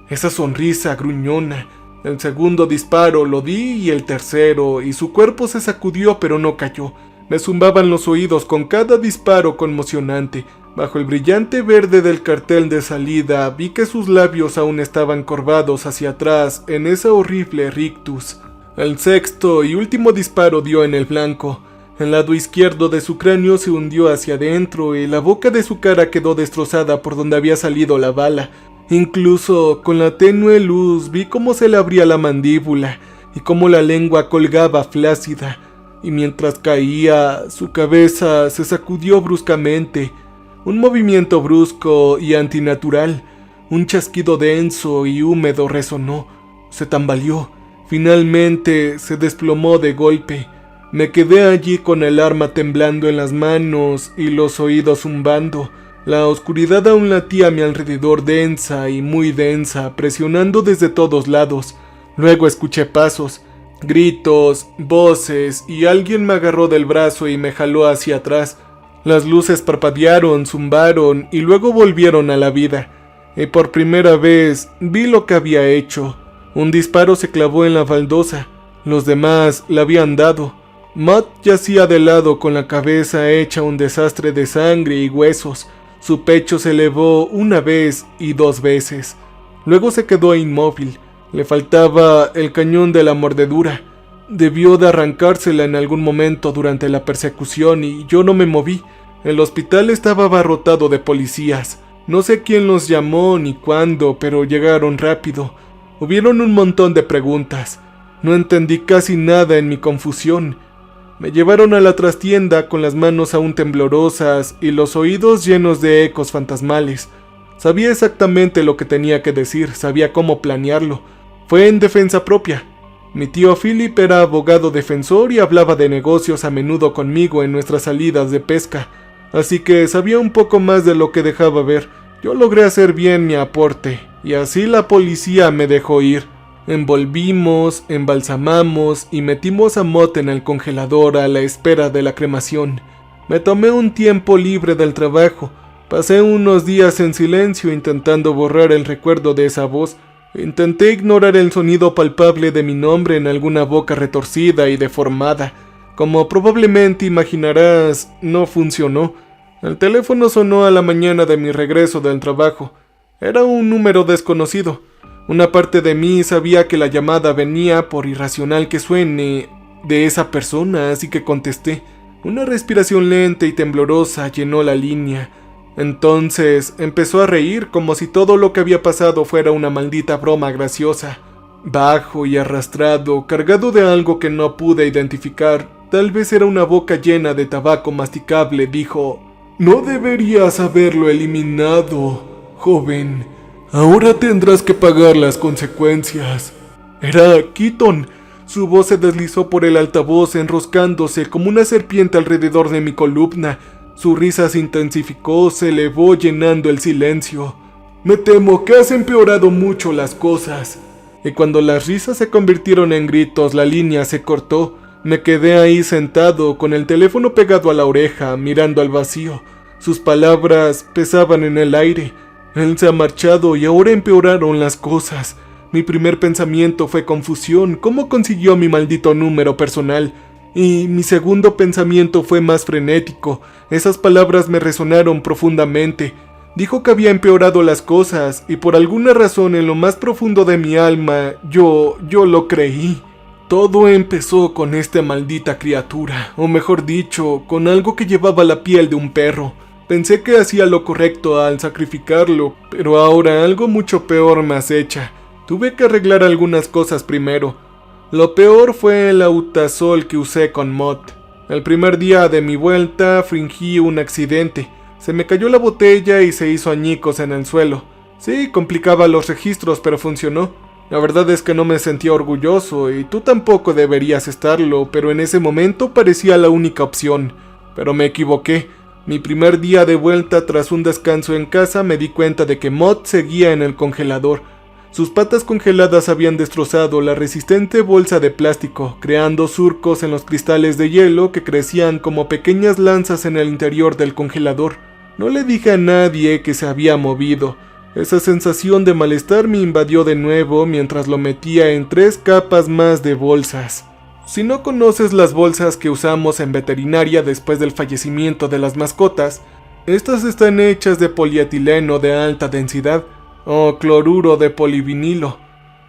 Esa sonrisa gruñona. El segundo disparo lo di y el tercero, y su cuerpo se sacudió pero no cayó. Me zumbaban los oídos con cada disparo conmocionante. Bajo el brillante verde del cartel de salida, vi que sus labios aún estaban corvados hacia atrás en esa horrible rictus. El sexto y último disparo dio en el blanco. El lado izquierdo de su cráneo se hundió hacia adentro y la boca de su cara quedó destrozada por donde había salido la bala. Incluso con la tenue luz vi cómo se le abría la mandíbula y cómo la lengua colgaba flácida. Y mientras caía, su cabeza se sacudió bruscamente. Un movimiento brusco y antinatural. Un chasquido denso y húmedo resonó. Se tambaleó. Finalmente se desplomó de golpe. Me quedé allí con el arma temblando en las manos y los oídos zumbando. La oscuridad aún latía a mi alrededor, densa y muy densa, presionando desde todos lados. Luego escuché pasos, gritos, voces y alguien me agarró del brazo y me jaló hacia atrás. Las luces parpadearon, zumbaron y luego volvieron a la vida. Y por primera vez vi lo que había hecho. Un disparo se clavó en la baldosa. Los demás la habían dado. Matt yacía de lado con la cabeza hecha un desastre de sangre y huesos. Su pecho se elevó una vez y dos veces. Luego se quedó inmóvil. Le faltaba el cañón de la mordedura. Debió de arrancársela en algún momento durante la persecución y yo no me moví. El hospital estaba abarrotado de policías. No sé quién los llamó ni cuándo, pero llegaron rápido. Hubieron un montón de preguntas. No entendí casi nada en mi confusión. Me llevaron a la trastienda con las manos aún temblorosas y los oídos llenos de ecos fantasmales. Sabía exactamente lo que tenía que decir, sabía cómo planearlo. Fue en defensa propia. Mi tío Philip era abogado defensor y hablaba de negocios a menudo conmigo en nuestras salidas de pesca, así que sabía un poco más de lo que dejaba ver. Yo logré hacer bien mi aporte, y así la policía me dejó ir. Envolvimos, embalsamamos y metimos a Mott en el congelador a la espera de la cremación. Me tomé un tiempo libre del trabajo. Pasé unos días en silencio intentando borrar el recuerdo de esa voz. Intenté ignorar el sonido palpable de mi nombre en alguna boca retorcida y deformada. Como probablemente imaginarás, no funcionó. El teléfono sonó a la mañana de mi regreso del trabajo. Era un número desconocido. Una parte de mí sabía que la llamada venía, por irracional que suene, de esa persona, así que contesté. Una respiración lenta y temblorosa llenó la línea. Entonces empezó a reír como si todo lo que había pasado fuera una maldita broma graciosa. Bajo y arrastrado, cargado de algo que no pude identificar, tal vez era una boca llena de tabaco masticable, dijo: «No deberías haberlo eliminado, joven. Ahora tendrás que pagar las consecuencias». Era Keaton. Su voz se deslizó por el altavoz enroscándose como una serpiente alrededor de mi columna. Su risa se intensificó, se elevó llenando el silencio. «Me temo que has empeorado mucho las cosas». Y cuando las risas se convirtieron en gritos, la línea se cortó. Me quedé ahí sentado, con el teléfono pegado a la oreja, mirando al vacío. Sus palabras pesaban en el aire. Él se ha marchado y ahora empeoraron las cosas. Mi primer pensamiento fue confusión. ¿Cómo consiguió mi maldito número personal? Y mi segundo pensamiento fue más frenético. Esas palabras me resonaron profundamente. Dijo que había empeorado las cosas y por alguna razón en lo más profundo de mi alma yo lo creí. Todo empezó con esta maldita criatura, o mejor dicho, con algo que llevaba la piel de un perro. Pensé que hacía lo correcto al sacrificarlo, pero ahora algo mucho peor me acecha. Tuve que arreglar algunas cosas primero. Lo peor fue el autasol que usé con Mott. El primer día de mi vuelta fingí un accidente. Se me cayó la botella y se hizo añicos en el suelo. Sí, complicaba los registros, pero funcionó. La verdad es que no me sentía orgulloso y tú tampoco deberías estarlo, pero en ese momento parecía la única opción. Pero me equivoqué. Mi primer día de vuelta tras un descanso en casa me di cuenta de que Mott seguía en el congelador. Sus patas congeladas habían destrozado la resistente bolsa de plástico, creando surcos en los cristales de hielo que crecían como pequeñas lanzas en el interior del congelador. No le dije a nadie que se había movido. Esa sensación de malestar me invadió de nuevo mientras lo metía en 3 capas más de bolsas. Si no conoces las bolsas que usamos en veterinaria después del fallecimiento de las mascotas, estas están hechas de polietileno de alta densidad o cloruro de polivinilo.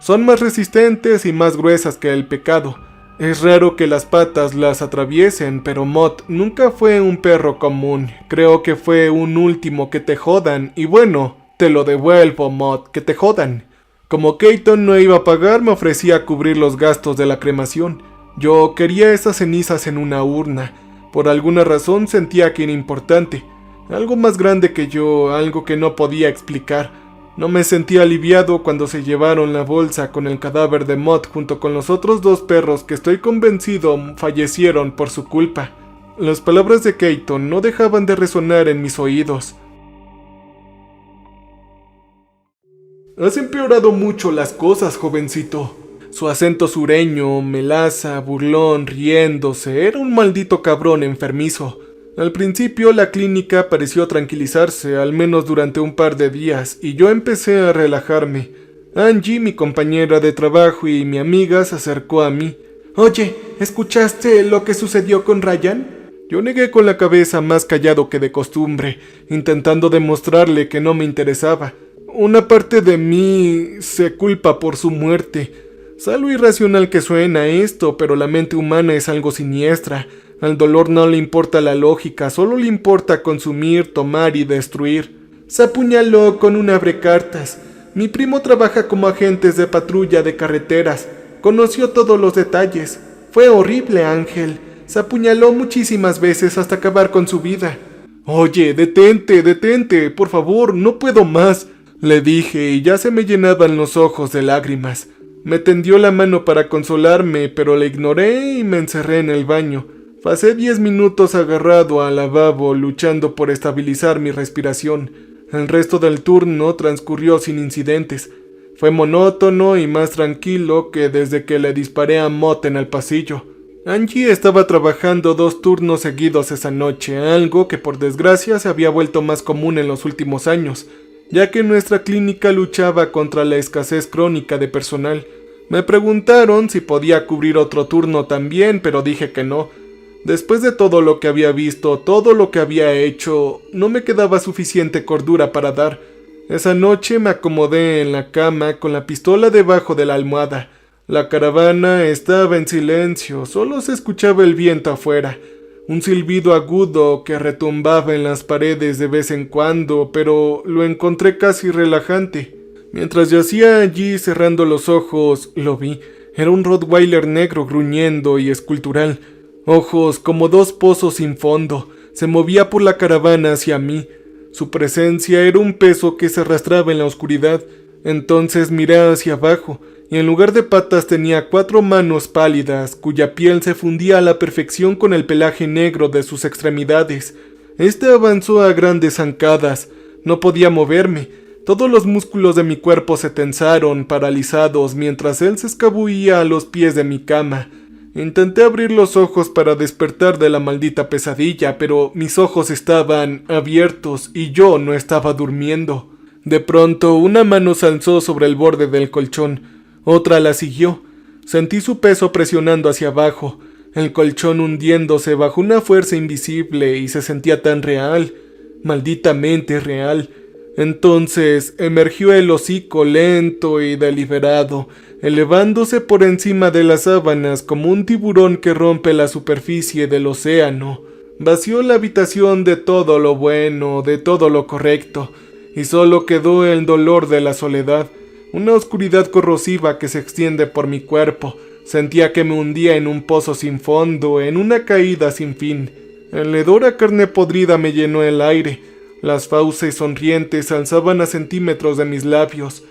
Son más resistentes y más gruesas que el pecado. Es raro que las patas las atraviesen, pero Mott nunca fue un perro común. Creo que fue un último que te jodan y bueno, te lo devuelvo, Mott, que te jodan. Como Keaton no iba a pagar, me ofrecía a cubrir los gastos de la cremación. Yo quería esas cenizas en una urna. Por alguna razón sentía que era importante. Algo más grande que yo, algo que no podía explicar. No me sentí aliviado cuando se llevaron la bolsa con el cadáver de Mott junto con los otros 2 perros que estoy convencido fallecieron por su culpa. Las palabras de Keaton no dejaban de resonar en mis oídos. Has empeorado mucho las cosas, jovencito. Su acento sureño, melaza, burlón, riéndose, era un maldito cabrón enfermizo. Al principio la clínica pareció tranquilizarse, al menos durante un par de días, y yo empecé a relajarme. Angie, mi compañera de trabajo y mi amiga, se acercó a mí. Oye, ¿escuchaste lo que sucedió con Ryan? Yo negué con la cabeza más callado que de costumbre, intentando demostrarle que no me interesaba. Una parte de mí se culpa por su muerte. Sé lo irracional que suena esto, pero la mente humana es algo siniestra. Al dolor no le importa la lógica, solo le importa consumir, tomar y destruir. Se apuñaló con un abrecartas. Mi primo trabaja como agente de patrulla de carreteras. Conoció todos los detalles. Fue horrible, Ángel. Se apuñaló muchísimas veces hasta acabar con su vida. Oye, detente, por favor, no puedo más. Le dije y ya se me llenaban los ojos de lágrimas. Me tendió la mano para consolarme, pero la ignoré y me encerré en el baño. Pasé 10 minutos agarrado al lavabo, luchando por estabilizar mi respiración. El resto del turno transcurrió sin incidentes. Fue monótono y más tranquilo que desde que le disparé a Mott en el pasillo. Angie estaba trabajando 2 turnos seguidos esa noche, algo que por desgracia se había vuelto más común en los últimos años, ya que nuestra clínica luchaba contra la escasez crónica de personal. Me preguntaron si podía cubrir otro turno también, pero dije que no. Después de todo lo que había visto, todo lo que había hecho, no me quedaba suficiente cordura para dar. Esa noche me acomodé en la cama con la pistola debajo de la almohada. La caravana estaba en silencio, solo se escuchaba el viento afuera. Un silbido agudo que retumbaba en las paredes de vez en cuando, pero lo encontré casi relajante. Mientras yacía allí cerrando los ojos, lo vi. Era un rottweiler negro gruñendo y escultural. Ojos como 2 pozos sin fondo. Se movía por la caravana hacia mí. Su presencia era un peso que se arrastraba en la oscuridad. Entonces miré hacia abajo, y en lugar de patas tenía 4 manos pálidas, cuya piel se fundía a la perfección con el pelaje negro de sus extremidades. Este avanzó a grandes zancadas. No podía moverme. Todos los músculos de mi cuerpo se tensaron, paralizados, mientras él se escabullía a los pies de mi cama. Intenté abrir los ojos para despertar de la maldita pesadilla, pero mis ojos estaban abiertos y yo no estaba durmiendo. De pronto, una mano se alzó sobre el borde del colchón, otra la siguió. Sentí su peso presionando hacia abajo, el colchón hundiéndose bajo una fuerza invisible y se sentía tan real, malditamente real. Entonces emergió el hocico lento y deliberado, elevándose por encima de las sábanas como un tiburón que rompe la superficie del océano. Vació la habitación de todo lo bueno, de todo lo correcto, y solo quedó el dolor de la soledad, una oscuridad corrosiva que se extiende por mi cuerpo. Sentía que me hundía en un pozo sin fondo, en una caída sin fin. El hedor a carne podrida me llenó el aire. Las fauces sonrientes alzaban a centímetros de mis labios.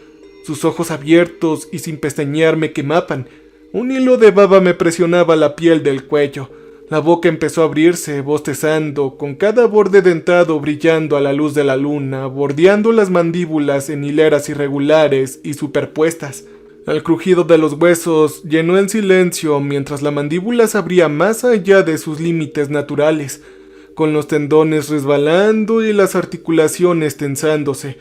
Sus ojos abiertos y sin pestañear me quemaban. Un hilo de baba me presionaba la piel del cuello. La boca empezó a abrirse, bostezando, con cada borde dentado brillando a la luz de la luna, bordeando las mandíbulas en hileras irregulares y superpuestas. El crujido de los huesos llenó el silencio mientras la mandíbula se abría más allá de sus límites naturales, con los tendones resbalando y las articulaciones tensándose.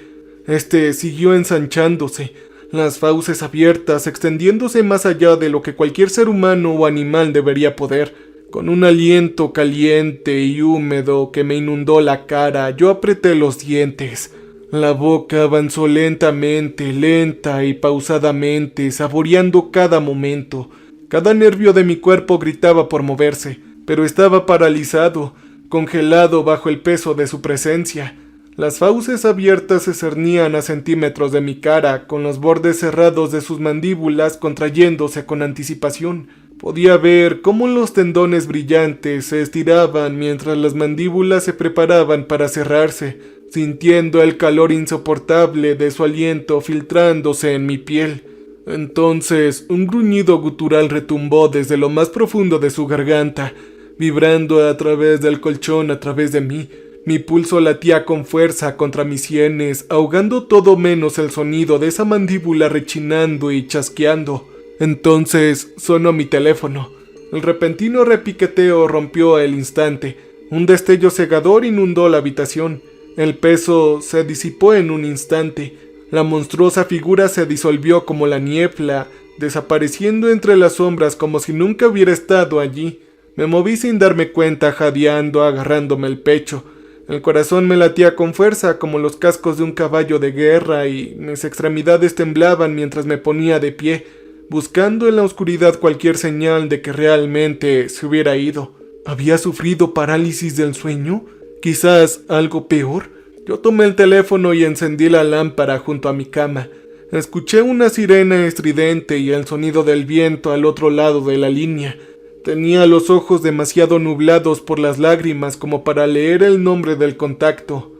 Siguió ensanchándose, las fauces abiertas extendiéndose más allá de lo que cualquier ser humano o animal debería poder. Con un aliento caliente y húmedo que me inundó la cara, yo apreté los dientes. La boca avanzó lentamente, lenta y pausadamente, saboreando cada momento. Cada nervio de mi cuerpo gritaba por moverse, pero estaba paralizado, congelado bajo el peso de su presencia. Las fauces abiertas se cernían a centímetros de mi cara, con los bordes cerrados de sus mandíbulas contrayéndose con anticipación. Podía ver cómo los tendones brillantes se estiraban mientras las mandíbulas se preparaban para cerrarse, sintiendo el calor insoportable de su aliento filtrándose en mi piel. Entonces, un gruñido gutural retumbó desde lo más profundo de su garganta, vibrando a través del colchón, a través de mí. Mi pulso latía con fuerza contra mis sienes, ahogando todo menos el sonido de esa mandíbula rechinando y chasqueando. Entonces sonó mi teléfono. El repentino repiqueteo rompió al instante. Un destello cegador inundó la habitación. El peso se disipó en un instante. La monstruosa figura se disolvió como la niebla, desapareciendo entre las sombras como si nunca hubiera estado allí. Me moví sin darme cuenta, jadeando, agarrándome el pecho. El corazón me latía con fuerza como los cascos de un caballo de guerra y mis extremidades temblaban mientras me ponía de pie, buscando en la oscuridad cualquier señal de que realmente se hubiera ido. ¿Había sufrido parálisis del sueño? ¿Quizás algo peor? Yo tomé el teléfono y encendí la lámpara junto a mi cama. Escuché una sirena estridente y el sonido del viento al otro lado de la línea. Tenía los ojos demasiado nublados por las lágrimas como para leer el nombre del contacto.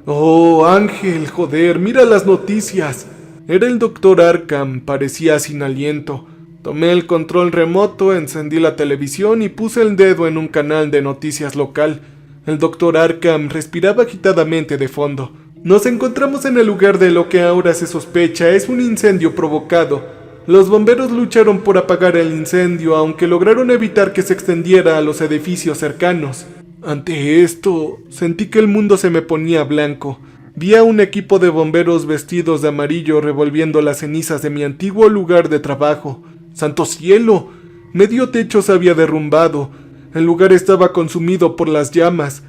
Oh, Ángel, joder, mira las noticias. Era el Dr. Arkham, parecía sin aliento. Tomé el control remoto, encendí la televisión y puse el dedo en un canal de noticias local. El Dr. Arkham respiraba agitadamente de fondo. Nos encontramos en el lugar de lo que ahora se sospecha es un incendio provocado. Los bomberos lucharon por apagar el incendio, aunque lograron evitar que se extendiera a los edificios cercanos. Ante esto, sentí que el mundo se me ponía blanco. Vi a un equipo de bomberos vestidos de amarillo revolviendo las cenizas de mi antiguo lugar de trabajo. ¡Santo cielo! Medio techo se había derrumbado. El lugar estaba consumido por las llamas.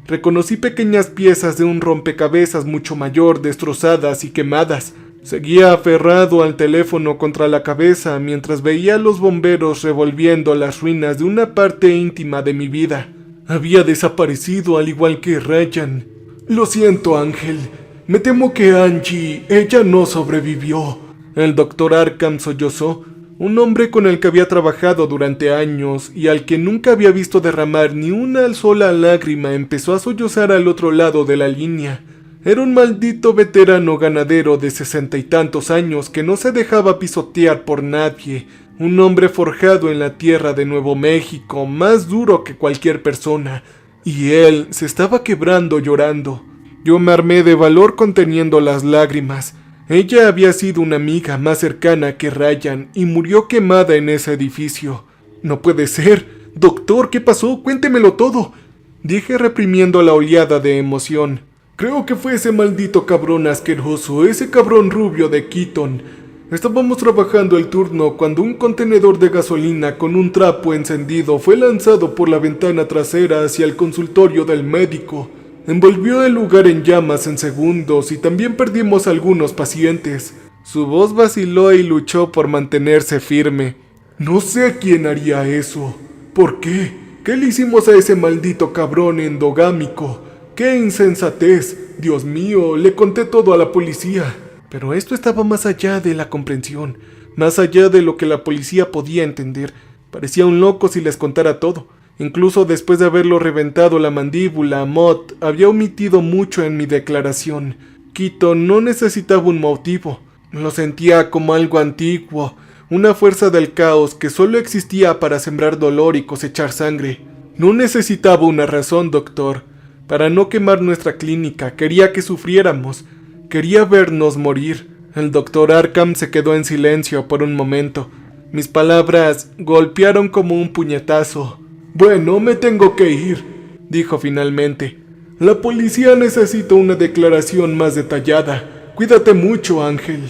Reconocí pequeñas piezas de un rompecabezas mucho mayor, destrozadas y quemadas. Seguía aferrado al teléfono contra la cabeza mientras veía a los bomberos revolviendo las ruinas de una parte íntima de mi vida. Había desaparecido al igual que Ryan. Lo siento, Ángel. Me temo que Angie, ella no sobrevivió. El Dr. Arkham sollozó. Un hombre con el que había trabajado durante años y al que nunca había visto derramar ni una sola lágrima empezó a sollozar al otro lado de la línea. Era un maldito veterano ganadero de 60 y tantos años que no se dejaba pisotear por nadie, un hombre forjado en la tierra de Nuevo México, más duro que cualquier persona, y él se estaba quebrando llorando. Yo me armé de valor conteniendo las lágrimas. Ella había sido una amiga más cercana que Ryan y murió quemada en ese edificio. No puede ser. Doctor, ¿qué pasó? Cuéntemelo todo, dije reprimiendo la oleada de emoción. Creo que fue ese maldito cabrón asqueroso, ese cabrón rubio de Keaton. Estábamos trabajando el turno cuando un contenedor de gasolina con un trapo encendido fue lanzado por la ventana trasera hacia el consultorio del médico. Envolvió el lugar en llamas en segundos y también perdimos algunos pacientes. Su voz vaciló y luchó por mantenerse firme. No sé a quién haría eso. ¿Por qué? ¿Qué le hicimos a ese maldito cabrón endogámico? ¡Qué insensatez! Dios mío, le conté todo a la policía. Pero esto estaba más allá de la comprensión, más allá de lo que la policía podía entender. Parecía un loco si les contara todo. Incluso después de haberlo reventado la mandíbula, Mott había omitido mucho en mi declaración. Keaton no necesitaba un motivo. Lo sentía como algo antiguo, una fuerza del caos que solo existía para sembrar dolor y cosechar sangre. No necesitaba una razón, doctor. Para no quemar nuestra clínica, quería que sufriéramos. Quería vernos morir. El doctor Arkham se quedó en silencio por un momento. Mis palabras golpearon como un puñetazo. Bueno, me tengo que ir, dijo finalmente. La policía necesita una declaración más detallada. Cuídate mucho, Ángel.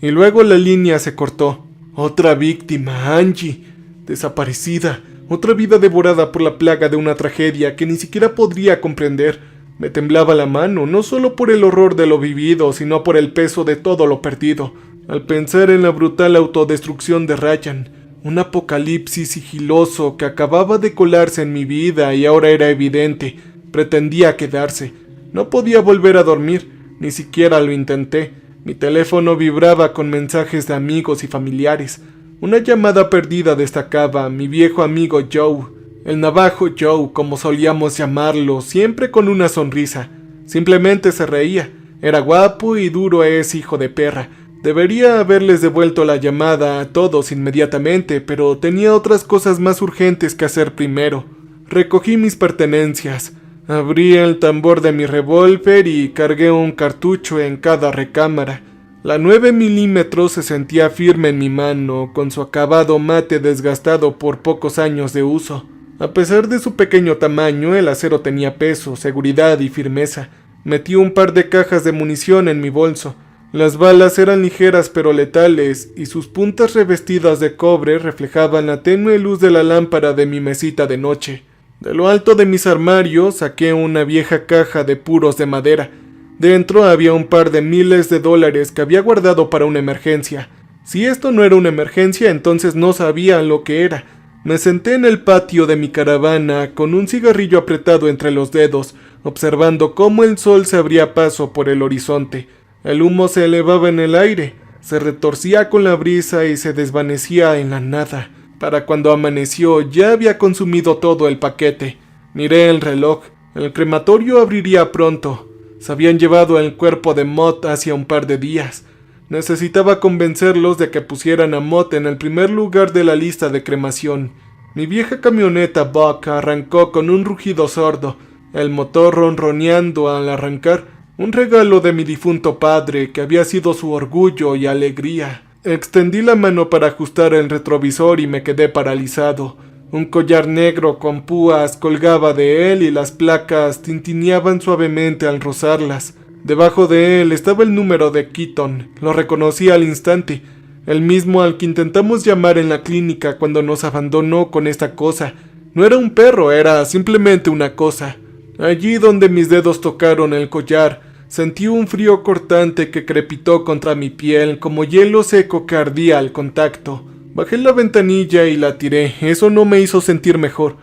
Y luego la línea se cortó. Otra víctima, Angie, desaparecida. Otra vida devorada por la plaga de una tragedia que ni siquiera podría comprender. Me temblaba la mano, no solo por el horror de lo vivido, sino por el peso de todo lo perdido. Al pensar en la brutal autodestrucción de Ryan, un apocalipsis sigiloso que acababa de colarse en mi vida y ahora era evidente, pretendía quedarse. No podía volver a dormir, ni siquiera lo intenté. Mi teléfono vibraba con mensajes de amigos y familiares. Una llamada perdida destacaba a mi viejo amigo Joe, el navajo Joe, como solíamos llamarlo, siempre con una sonrisa. Simplemente se reía. Era guapo y duro ese hijo de perra. Debería haberles devuelto la llamada a todos inmediatamente, pero tenía otras cosas más urgentes que hacer primero. Recogí mis pertenencias, abrí el tambor de mi revólver y cargué un cartucho en cada recámara. La 9 milímetros se sentía firme en mi mano, con su acabado mate desgastado por pocos años de uso. A pesar de su pequeño tamaño, el acero tenía peso, seguridad y firmeza. Metí un par de cajas de munición en mi bolso. Las balas eran ligeras pero letales, y sus puntas revestidas de cobre reflejaban la tenue luz de la lámpara de mi mesita de noche. De lo alto de mis armarios saqué una vieja caja de puros de madera. Dentro había un par de miles de dólares que había guardado para una emergencia. Si esto no era una emergencia, entonces no sabía lo que era. Me senté en el patio de mi caravana con un cigarrillo apretado entre los dedos, observando cómo el sol se abría paso por el horizonte. El humo se elevaba en el aire, se retorcía con la brisa y se desvanecía en la nada. Para cuando amaneció ya había consumido todo el paquete. Miré el reloj. El crematorio abriría pronto. Se habían llevado el cuerpo de Mott hacía un par de días. Necesitaba convencerlos de que pusieran a Mott en el primer lugar de la lista de cremación. Mi vieja camioneta Buck arrancó con un rugido sordo, el motor ronroneando al arrancar. Un regalo de mi difunto padre, que había sido su orgullo y alegría. Extendí la mano para ajustar el retrovisor y me quedé paralizado. Un collar negro con púas colgaba de él y las placas tintineaban suavemente al rozarlas. Debajo de él estaba el número de Keaton. Lo reconocí al instante. El mismo al que intentamos llamar en la clínica cuando nos abandonó con esta cosa. No era un perro, era simplemente una cosa. Allí donde mis dedos tocaron el collar, sentí un frío cortante que crepitó contra mi piel como hielo seco que ardía al contacto. Bajé la ventanilla y la tiré. Eso no me hizo sentir mejor.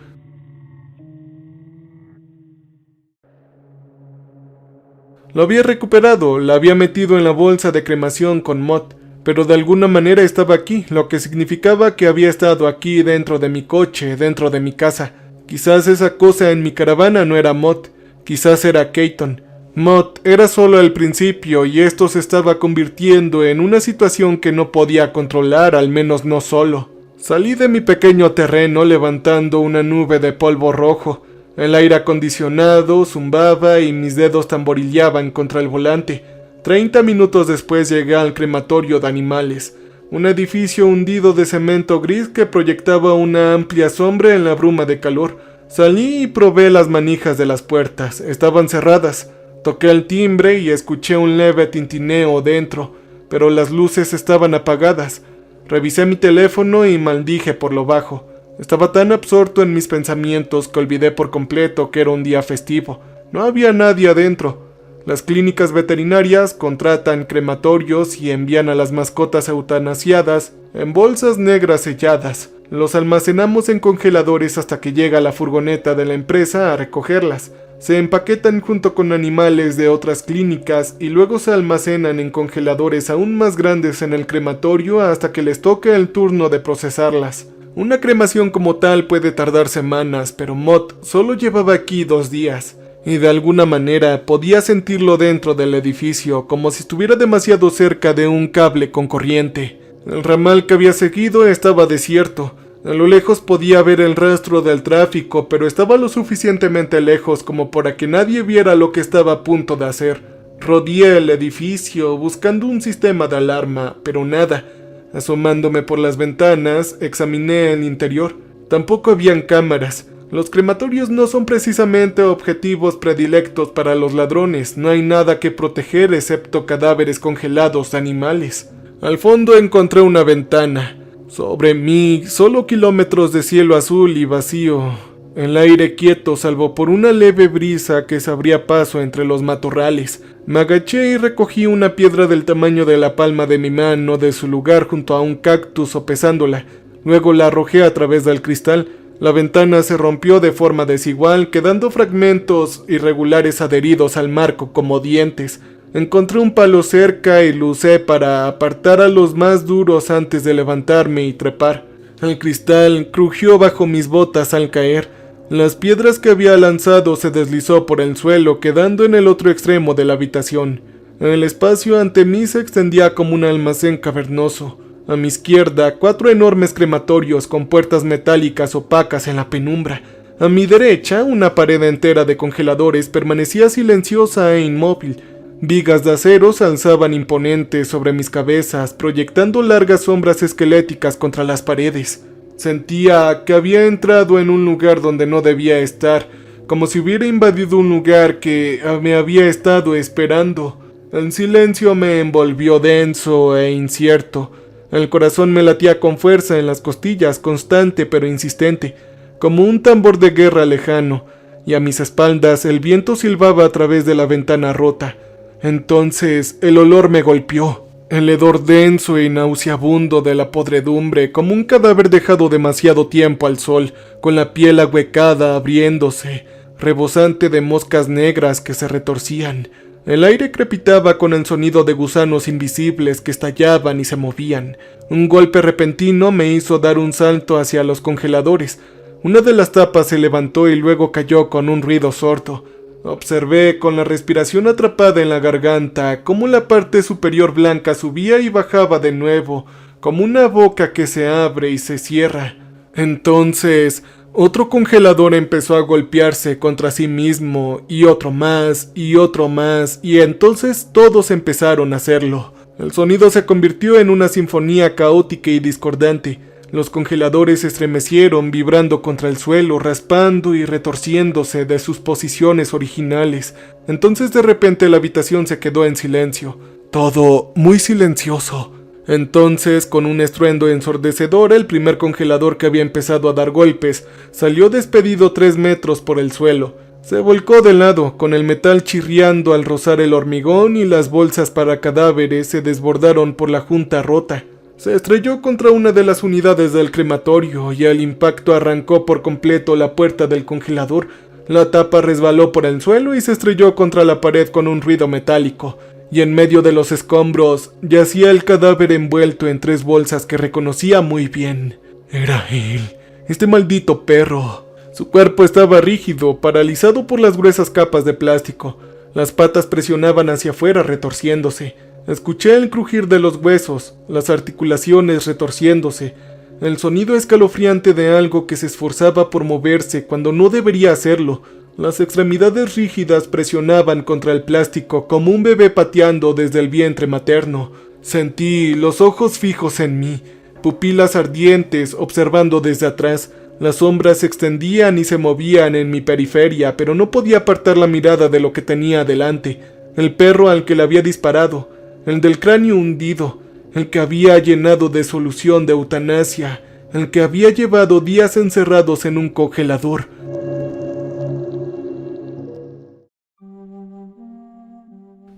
Lo había recuperado, la había metido en la bolsa de cremación con Mott, pero de alguna manera estaba aquí, lo que significaba que había estado aquí dentro de mi coche, dentro de mi casa. Quizás esa cosa en mi caravana no era Mott, quizás era Keaton. Mott era solo el principio y esto se estaba convirtiendo en una situación que no podía controlar, al menos no solo. Salí de mi pequeño terreno levantando una nube de polvo rojo. El aire acondicionado zumbaba y mis dedos tamborileaban contra el volante. 30 minutos después llegué al crematorio de animales, un edificio hundido de cemento gris que proyectaba una amplia sombra en la bruma de calor. Salí y probé las manijas de las puertas, estaban cerradas. Toqué el timbre y escuché un leve tintineo dentro, pero las luces estaban apagadas. Revisé mi teléfono y maldije por lo bajo. Estaba tan absorto en mis pensamientos que olvidé por completo que era un día festivo. No había nadie adentro. Las clínicas veterinarias contratan crematorios y envían a las mascotas eutanasiadas en bolsas negras selladas. Los almacenamos en congeladores hasta que llega la furgoneta de la empresa a recogerlas. Se empaquetan junto con animales de otras clínicas y luego se almacenan en congeladores aún más grandes en el crematorio hasta que les toque el turno de procesarlas. Una cremación como tal puede tardar semanas, pero Mott solo llevaba aquí 2 días. Y de alguna manera podía sentirlo dentro del edificio, como si estuviera demasiado cerca de un cable con corriente. El ramal que había seguido estaba desierto. A lo lejos podía ver el rastro del tráfico, pero estaba lo suficientemente lejos como para que nadie viera lo que estaba a punto de hacer. Rodeé el edificio buscando un sistema de alarma, pero nada. Asomándome por las ventanas, examiné el interior. Tampoco habían cámaras. Los crematorios no son precisamente objetivos predilectos para los ladrones. No hay nada que proteger excepto cadáveres congelados de animales. Al fondo encontré una ventana. Sobre mí, solo kilómetros de cielo azul y vacío. El aire quieto, salvo por una leve brisa que se abría paso entre los matorrales. Me agaché y recogí una piedra del tamaño de la palma de mi mano de su lugar junto a un cactus sopesándola. Luego la arrojé a través del cristal. La ventana se rompió de forma desigual, quedando fragmentos irregulares adheridos al marco como dientes. Encontré un palo cerca y lo usé para apartar a los más duros antes de levantarme y trepar. El cristal crujió bajo mis botas al caer. Las piedras que había lanzado se deslizó por el suelo, quedando en el otro extremo de la habitación. El espacio ante mí se extendía como un almacén cavernoso. A mi izquierda, 4 enormes crematorios con puertas metálicas opacas en la penumbra. A mi derecha, una pared entera de congeladores permanecía silenciosa e inmóvil. Vigas de acero se alzaban imponentes sobre mis cabezas, proyectando largas sombras esqueléticas contra las paredes. Sentía que había entrado en un lugar donde no debía estar, como si hubiera invadido un lugar que me había estado esperando. El silencio me envolvió denso e incierto. El corazón me latía con fuerza en las costillas, constante pero insistente, como un tambor de guerra lejano, y a mis espaldas el viento silbaba a través de la ventana rota. Entonces el olor me golpeó, el hedor denso y nauseabundo de la podredumbre, como un cadáver dejado demasiado tiempo al sol, con la piel ahuecada abriéndose, rebosante de moscas negras que se retorcían. El aire crepitaba con el sonido de gusanos invisibles que estallaban y se movían. Un golpe repentino me hizo dar un salto hacia los congeladores. Una de las tapas se levantó y luego cayó con un ruido sordo. Observé con la respiración atrapada en la garganta cómo la parte superior blanca subía y bajaba de nuevo, como una boca que se abre y se cierra. Entonces, otro congelador empezó a golpearse contra sí mismo, y otro más, y entonces todos empezaron a hacerlo. El sonido se convirtió en una sinfonía caótica y discordante. Los congeladores se estremecieron, vibrando contra el suelo, raspando y retorciéndose de sus posiciones originales. Entonces de repente la habitación se quedó en silencio. Todo muy silencioso. Entonces, con un estruendo ensordecedor, el primer congelador que había empezado a dar golpes salió despedido 3 metros por el suelo. Se volcó de lado, con el metal chirriando al rozar el hormigón, y las bolsas para cadáveres se desbordaron por la junta rota. Se estrelló contra una de las unidades del crematorio y al impacto arrancó por completo la puerta del congelador. La tapa resbaló por el suelo y se estrelló contra la pared con un ruido metálico. Y en medio de los escombros yacía el cadáver envuelto en 3 bolsas que reconocía muy bien. Era él, este maldito perro. Su cuerpo estaba rígido, paralizado por las gruesas capas de plástico. Las patas presionaban hacia afuera, retorciéndose. Escuché el crujir de los huesos, las articulaciones retorciéndose, el sonido escalofriante de algo que se esforzaba por moverse cuando no debería hacerlo. Las extremidades rígidas presionaban contra el plástico como un bebé pateando desde el vientre materno. Sentí los ojos fijos en mí, pupilas ardientes observando desde atrás. Las sombras se extendían y se movían en mi periferia, pero no podía apartar la mirada de lo que tenía delante. El perro al que le había disparado, el del cráneo hundido, el que había llenado de solución de eutanasia, el que había llevado días encerrados en un congelador.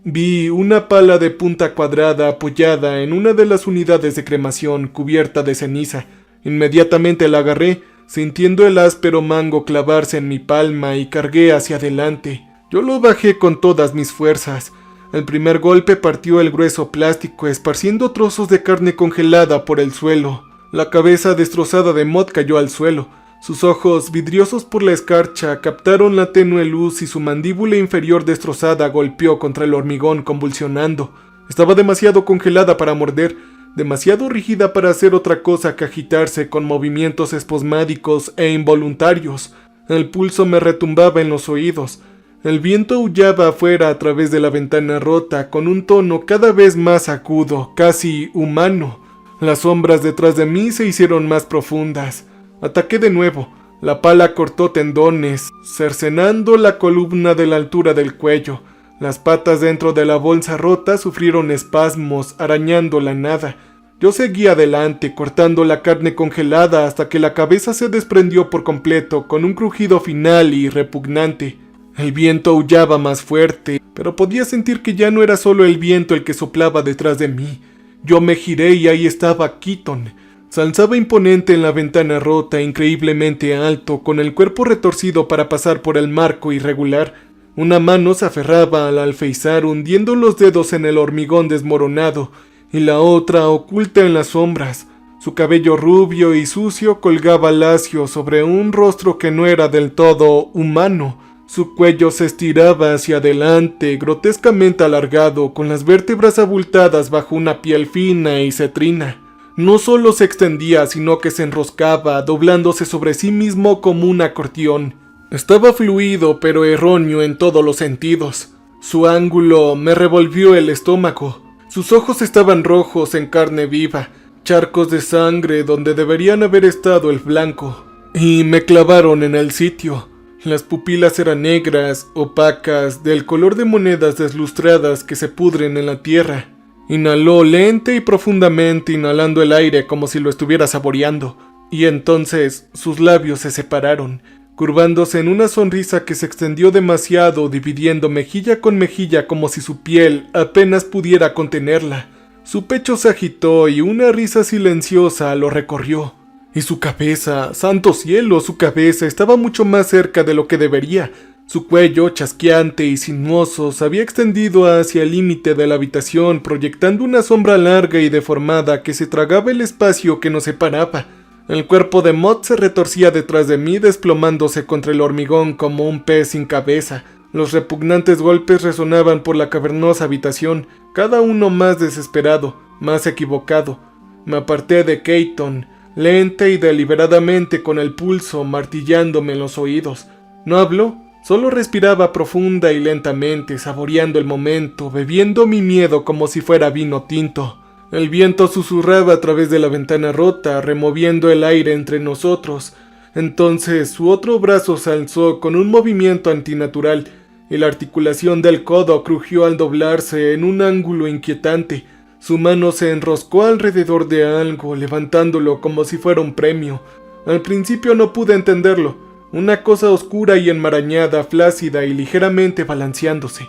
Vi una pala de punta cuadrada apoyada en una de las unidades de cremación cubierta de ceniza. Inmediatamente la agarré, sintiendo el áspero mango clavarse en mi palma, y cargué hacia adelante. Yo lo bajé con todas mis fuerzas. El primer golpe partió el grueso plástico, esparciendo trozos de carne congelada por el suelo. La cabeza destrozada de Mott cayó al suelo. Sus ojos, vidriosos por la escarcha, captaron la tenue luz y su mandíbula inferior destrozada golpeó contra el hormigón convulsionando. Estaba demasiado congelada para morder, demasiado rígida para hacer otra cosa que agitarse con movimientos espasmódicos e involuntarios. El pulso me retumbaba en los oídos. El viento aullaba afuera a través de la ventana rota con un tono cada vez más agudo, casi humano. Las sombras detrás de mí se hicieron más profundas. Ataqué de nuevo. La pala cortó tendones, cercenando la columna de la altura del cuello. Las patas dentro de la bolsa rota sufrieron espasmos, arañando la nada. Yo seguí adelante, cortando la carne congelada hasta que la cabeza se desprendió por completo, con un crujido final y repugnante. El viento aullaba más fuerte, pero podía sentir que ya no era solo el viento el que soplaba detrás de mí. Yo me giré y ahí estaba Keaton. Se alzaba imponente en la ventana rota, increíblemente alto, con el cuerpo retorcido para pasar por el marco irregular. Una mano se aferraba al alféizar, hundiendo los dedos en el hormigón desmoronado, y la otra oculta en las sombras. Su cabello rubio y sucio colgaba lacio sobre un rostro que no era del todo humano. Su cuello se estiraba hacia adelante, grotescamente alargado, con las vértebras abultadas bajo una piel fina y cetrina. No solo se extendía, sino que se enroscaba, doblándose sobre sí mismo como un acordeón. Estaba fluido, pero erróneo en todos los sentidos. Su ángulo me revolvió el estómago. Sus ojos estaban rojos en carne viva, charcos de sangre donde deberían haber estado el blanco. Y me clavaron en el sitio. Las pupilas eran negras, opacas, del color de monedas deslustradas que se pudren en la tierra. Inhaló lenta y profundamente, inhalando el aire como si lo estuviera saboreando, y entonces sus labios se separaron, curvándose en una sonrisa que se extendió demasiado, dividiendo mejilla con mejilla como si su piel apenas pudiera contenerla. Su pecho se agitó y una risa silenciosa lo recorrió. Y su cabeza, santo cielo, su cabeza estaba mucho más cerca de lo que debería. Su cuello, chasqueante y sinuoso, se había extendido hacia el límite de la habitación, proyectando una sombra larga y deformada que se tragaba el espacio que nos separaba. El cuerpo de Mott se retorcía detrás de mí, desplomándose contra el hormigón como un pez sin cabeza. Los repugnantes golpes resonaban por la cavernosa habitación, cada uno más desesperado, más equivocado. Me aparté de Keaton, lenta y deliberadamente, con el pulso martillándome en los oídos. No habló. Solo respiraba profunda y lentamente, saboreando el momento, bebiendo mi miedo como si fuera vino tinto. El viento susurraba a través de la ventana rota, removiendo el aire entre nosotros. Entonces su otro brazo se alzó con un movimiento antinatural, y la articulación del codo crujió al doblarse en un ángulo inquietante. Su mano se enroscó alrededor de algo, levantándolo como si fuera un premio. Al principio no pude entenderlo. Una cosa oscura y enmarañada, flácida y ligeramente balanceándose.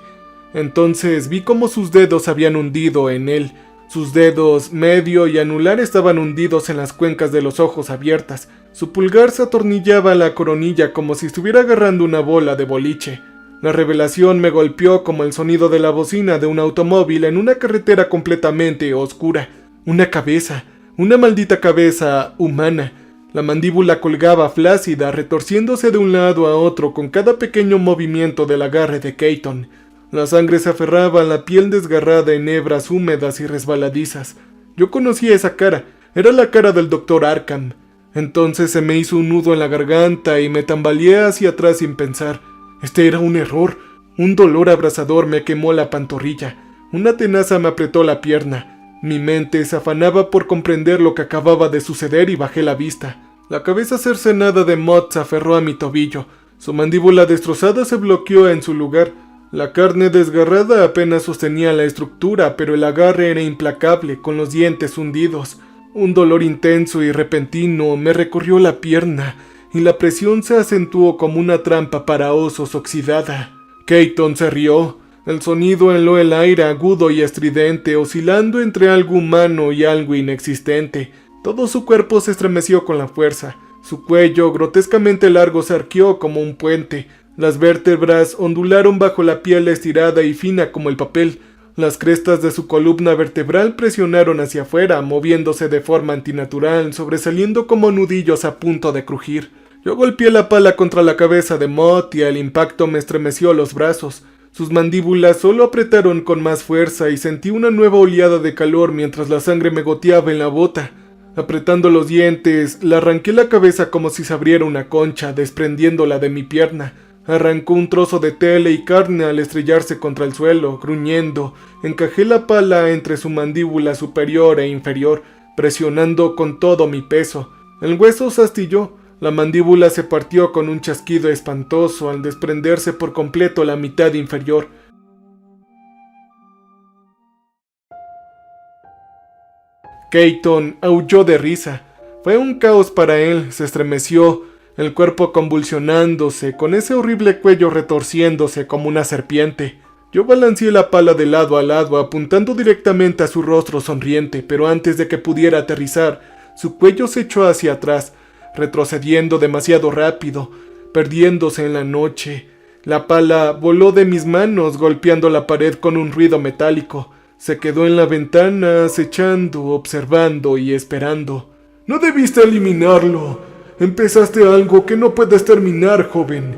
Entonces vi cómo sus dedos habían hundido en él. Sus dedos medio y anular estaban hundidos en las cuencas de los ojos abiertas. Su pulgar se atornillaba a la coronilla como si estuviera agarrando una bola de boliche. La revelación me golpeó como el sonido de la bocina de un automóvil en una carretera completamente oscura. Una cabeza, una maldita cabeza humana. La mandíbula colgaba flácida, retorciéndose de un lado a otro con cada pequeño movimiento del agarre de Keaton. La sangre se aferraba a la piel desgarrada en hebras húmedas y resbaladizas. Yo conocía esa cara, era la cara del Dr. Arkham. Entonces se me hizo un nudo en la garganta y me tambaleé hacia atrás sin pensar. Este era un error. Un dolor abrasador me quemó la pantorrilla. Una tenaza me apretó la pierna. Mi mente se afanaba por comprender lo que acababa de suceder y bajé la vista. La cabeza cercenada de Mott se aferró a mi tobillo. Su mandíbula destrozada se bloqueó en su lugar. La carne desgarrada apenas sostenía la estructura, pero el agarre era implacable, con los dientes hundidos. Un dolor intenso y repentino me recorrió la pierna, y la presión se acentuó como una trampa para osos oxidada. Keaton se rió. El sonido heló el aire agudo y estridente, oscilando entre algo humano y algo inexistente. Todo su cuerpo se estremeció con la fuerza. Su cuello, grotescamente largo, se arqueó como un puente. Las vértebras ondularon bajo la piel estirada y fina como el papel. Las crestas de su columna vertebral presionaron hacia afuera, moviéndose de forma antinatural, sobresaliendo como nudillos a punto de crujir. Yo golpeé la pala contra la cabeza de Mott y al impacto me estremeció los brazos. Sus mandíbulas solo apretaron con más fuerza y sentí una nueva oleada de calor mientras la sangre me goteaba en la bota. Apretando los dientes, le arranqué la cabeza como si se abriera una concha, desprendiéndola de mi pierna. Arrancó un trozo de tela y carne al estrellarse contra el suelo, gruñendo. Encajé la pala entre su mandíbula superior e inferior, presionando con todo mi peso. El hueso se astilló. La mandíbula se partió con un chasquido espantoso al desprenderse por completo la mitad inferior. Keaton aulló de risa. Fue un caos para él, se estremeció, el cuerpo convulsionándose, con ese horrible cuello retorciéndose como una serpiente. Yo balanceé la pala de lado a lado, apuntando directamente a su rostro sonriente, pero antes de que pudiera aterrizar, su cuello se echó hacia atrás, retrocediendo demasiado rápido, perdiéndose en la noche. La pala voló de mis manos, golpeando la pared con un ruido metálico. Se quedó en la ventana, acechando, observando y esperando. «No debiste eliminarlo. Empezaste algo que no puedes terminar, joven.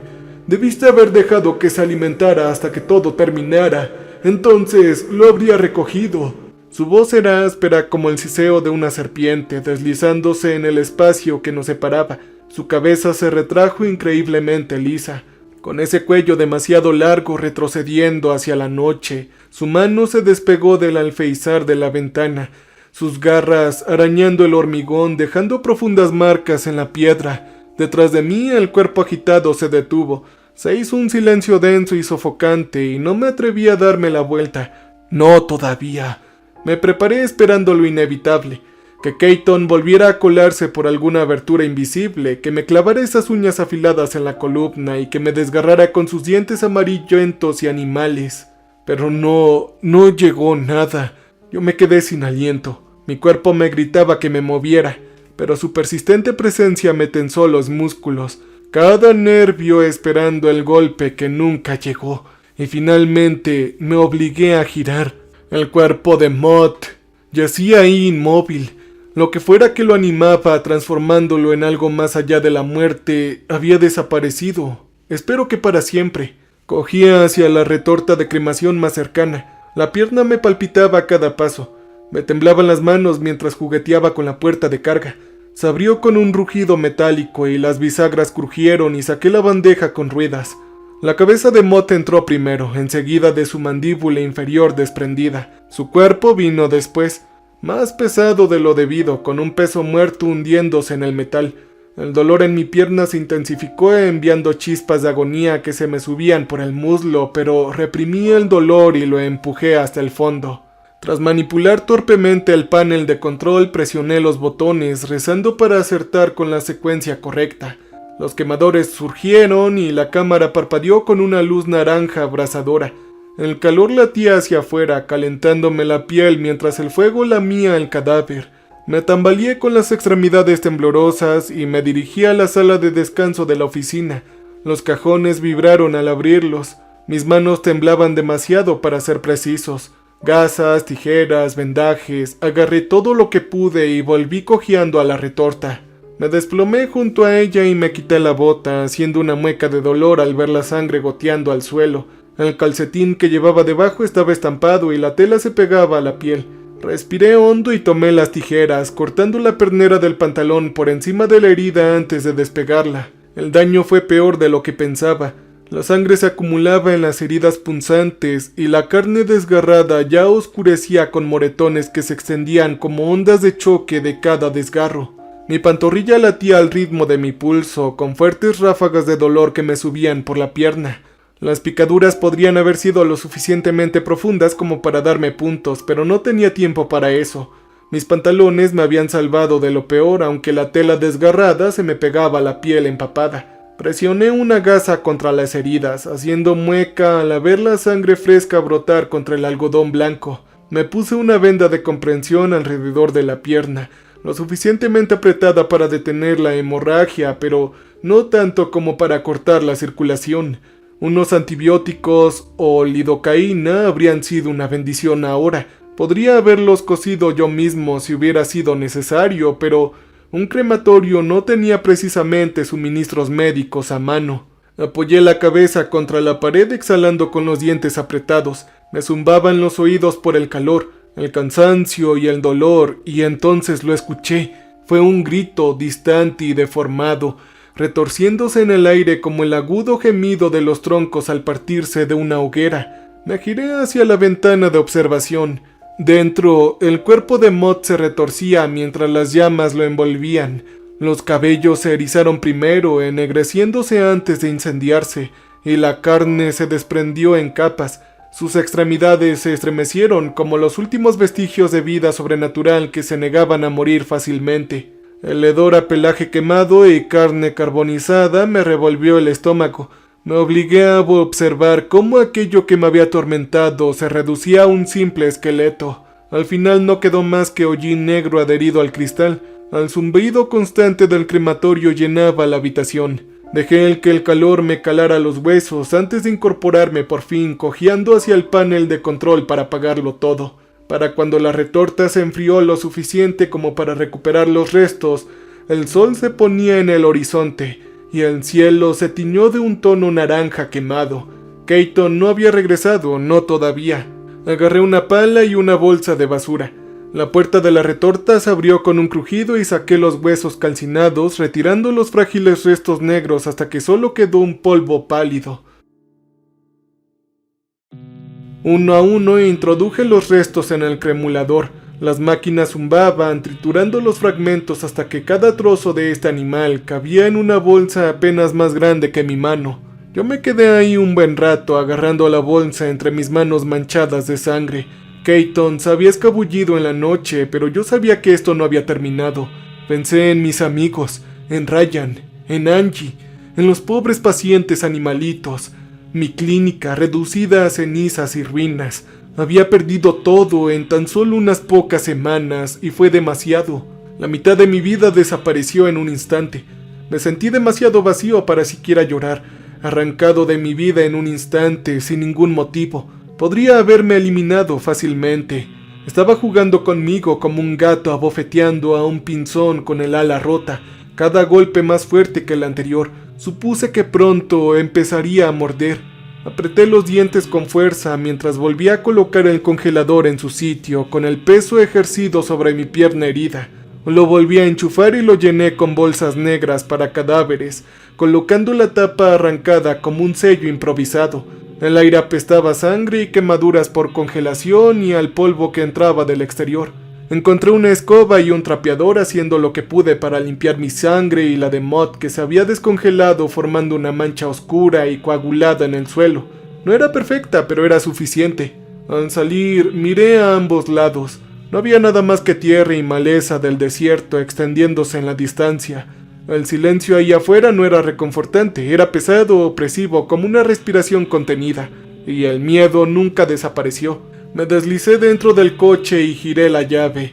Debiste haber dejado que se alimentara hasta que todo terminara. Entonces lo habría recogido». Su voz era áspera como el siseo de una serpiente, deslizándose en el espacio que nos separaba. Su cabeza se retrajo increíblemente lisa, con ese cuello demasiado largo retrocediendo hacia la noche. Su mano se despegó del alféizar de la ventana, sus garras arañando el hormigón, dejando profundas marcas en la piedra. Detrás de mí el cuerpo agitado se detuvo. Se hizo un silencio denso y sofocante y no me atreví a darme la vuelta. No todavía. Me preparé esperando lo inevitable, que Keaton volviera a colarse por alguna abertura invisible, que me clavara esas uñas afiladas en la columna y que me desgarrara con sus dientes amarillentos y animales. Pero no llegó nada. Yo me quedé sin aliento. Mi cuerpo me gritaba que me moviera, pero su persistente presencia me tensó los músculos, cada nervio esperando el golpe que nunca llegó, y finalmente me obligué a girar. El cuerpo de Mott yacía ahí inmóvil. Lo que fuera que lo animaba, transformándolo en algo más allá de la muerte, había desaparecido. Espero que para siempre. Cogía hacia la retorta de cremación más cercana. La pierna me palpitaba a cada paso. Me temblaban las manos mientras jugueteaba con la puerta de carga. Se abrió con un rugido metálico y las bisagras crujieron y saqué la bandeja con ruedas. La cabeza de Mott entró primero, enseguida de su mandíbula inferior desprendida. Su cuerpo vino después, más pesado de lo debido, con un peso muerto hundiéndose en el metal. El dolor en mi pierna se intensificó enviando chispas de agonía que se me subían por el muslo, pero reprimí el dolor y lo empujé hasta el fondo. Tras manipular torpemente el panel de control, presioné los botones, rezando para acertar con la secuencia correcta. Los quemadores surgieron y la cámara parpadeó con una luz naranja abrasadora. El calor latía hacia afuera, calentándome la piel mientras el fuego lamía el cadáver. Me tambaleé con las extremidades temblorosas y me dirigí a la sala de descanso de la oficina. Los cajones vibraron al abrirlos. Mis manos temblaban demasiado para ser precisos. Gasas, tijeras, vendajes, agarré todo lo que pude y volví cojeando a la retorta. Me desplomé junto a ella y me quité la bota, haciendo una mueca de dolor al ver la sangre goteando al suelo. El calcetín que llevaba debajo estaba estampado y la tela se pegaba a la piel. Respiré hondo y tomé las tijeras, cortando la pernera del pantalón por encima de la herida antes de despegarla. El daño fue peor de lo que pensaba. La sangre se acumulaba en las heridas punzantes y la carne desgarrada ya oscurecía con moretones que se extendían como ondas de choque de cada desgarro. Mi pantorrilla latía al ritmo de mi pulso, con fuertes ráfagas de dolor que me subían por la pierna. Las picaduras podrían haber sido lo suficientemente profundas como para darme puntos, pero no tenía tiempo para eso. Mis pantalones me habían salvado de lo peor, aunque la tela desgarrada se me pegaba a la piel empapada. Presioné una gasa contra las heridas, haciendo mueca al ver la sangre fresca brotar contra el algodón blanco. Me puse una venda de compresión alrededor de la pierna, lo suficientemente apretada para detener la hemorragia, pero no tanto como para cortar la circulación. Unos antibióticos o lidocaína habrían sido una bendición ahora. Podría haberlos cosido yo mismo si hubiera sido necesario, pero un crematorio no tenía precisamente suministros médicos a mano. Apoyé la cabeza contra la pared exhalando con los dientes apretados. Me zumbaban los oídos por el calor, el cansancio y el dolor, y entonces lo escuché. Fue un grito distante y deformado, retorciéndose en el aire como el agudo gemido de los troncos al partirse de una hoguera. Me giré hacia la ventana de observación. Dentro, el cuerpo de Mott se retorcía mientras las llamas lo envolvían. Los cabellos se erizaron primero, ennegreciéndose antes de incendiarse, y la carne se desprendió en capas. Sus extremidades se estremecieron como los últimos vestigios de vida sobrenatural que se negaban a morir fácilmente. El hedor a pelaje quemado y carne carbonizada me revolvió el estómago. Me obligué a observar cómo aquello que me había atormentado se reducía a un simple esqueleto. Al final no quedó más que hollín negro adherido al cristal. El zumbido constante del crematorio llenaba la habitación. Dejé que el calor me calara los huesos antes de incorporarme por fin, cojeando hacia el panel de control para apagarlo todo. Para cuando la retorta se enfrió lo suficiente como para recuperar los restos, el sol se ponía en el horizonte y el cielo se tiñó de un tono naranja quemado. Keaton no había regresado, no todavía. Agarré una pala y una bolsa de basura. La puerta de la retorta se abrió con un crujido y saqué los huesos calcinados, retirando los frágiles restos negros hasta que solo quedó un polvo pálido. Uno a uno introduje los restos en el cremulador. Las máquinas zumbaban, triturando los fragmentos hasta que cada trozo de este animal cabía en una bolsa apenas más grande que mi mano. Yo me quedé ahí un buen rato agarrando la bolsa entre mis manos manchadas de sangre. Keaton se había escabullido en la noche, pero yo sabía que esto no había terminado. Pensé en mis amigos, en Ryan, en Angie, en los pobres pacientes animalitos. Mi clínica, reducida a cenizas y ruinas, había perdido todo en tan solo unas pocas semanas y fue demasiado. La mitad de mi vida desapareció en un instante. Me sentí demasiado vacío para siquiera llorar, arrancado de mi vida en un instante sin ningún motivo. Podría haberme eliminado fácilmente. Estaba jugando conmigo como un gato abofeteando a un pinzón con el ala rota, cada golpe más fuerte que el anterior. Supuse que pronto empezaría a morder. Apreté los dientes con fuerza mientras volvía a colocar el congelador en su sitio con el peso ejercido sobre mi pierna herida. Lo volví a enchufar y lo llené con bolsas negras para cadáveres, colocando la tapa arrancada como un sello improvisado. El aire apestaba a sangre y quemaduras por congelación y al polvo que entraba del exterior. Encontré una escoba y un trapeador haciendo lo que pude para limpiar mi sangre y la de Mott que se había descongelado formando una mancha oscura y coagulada en el suelo. No era perfecta, pero era suficiente. Al salir, miré a ambos lados. No había nada más que tierra y maleza del desierto extendiéndose en la distancia. El silencio ahí afuera no era reconfortante, era pesado, opresivo, como una respiración contenida. Y el miedo nunca desapareció. Me deslicé dentro del coche y giré la llave.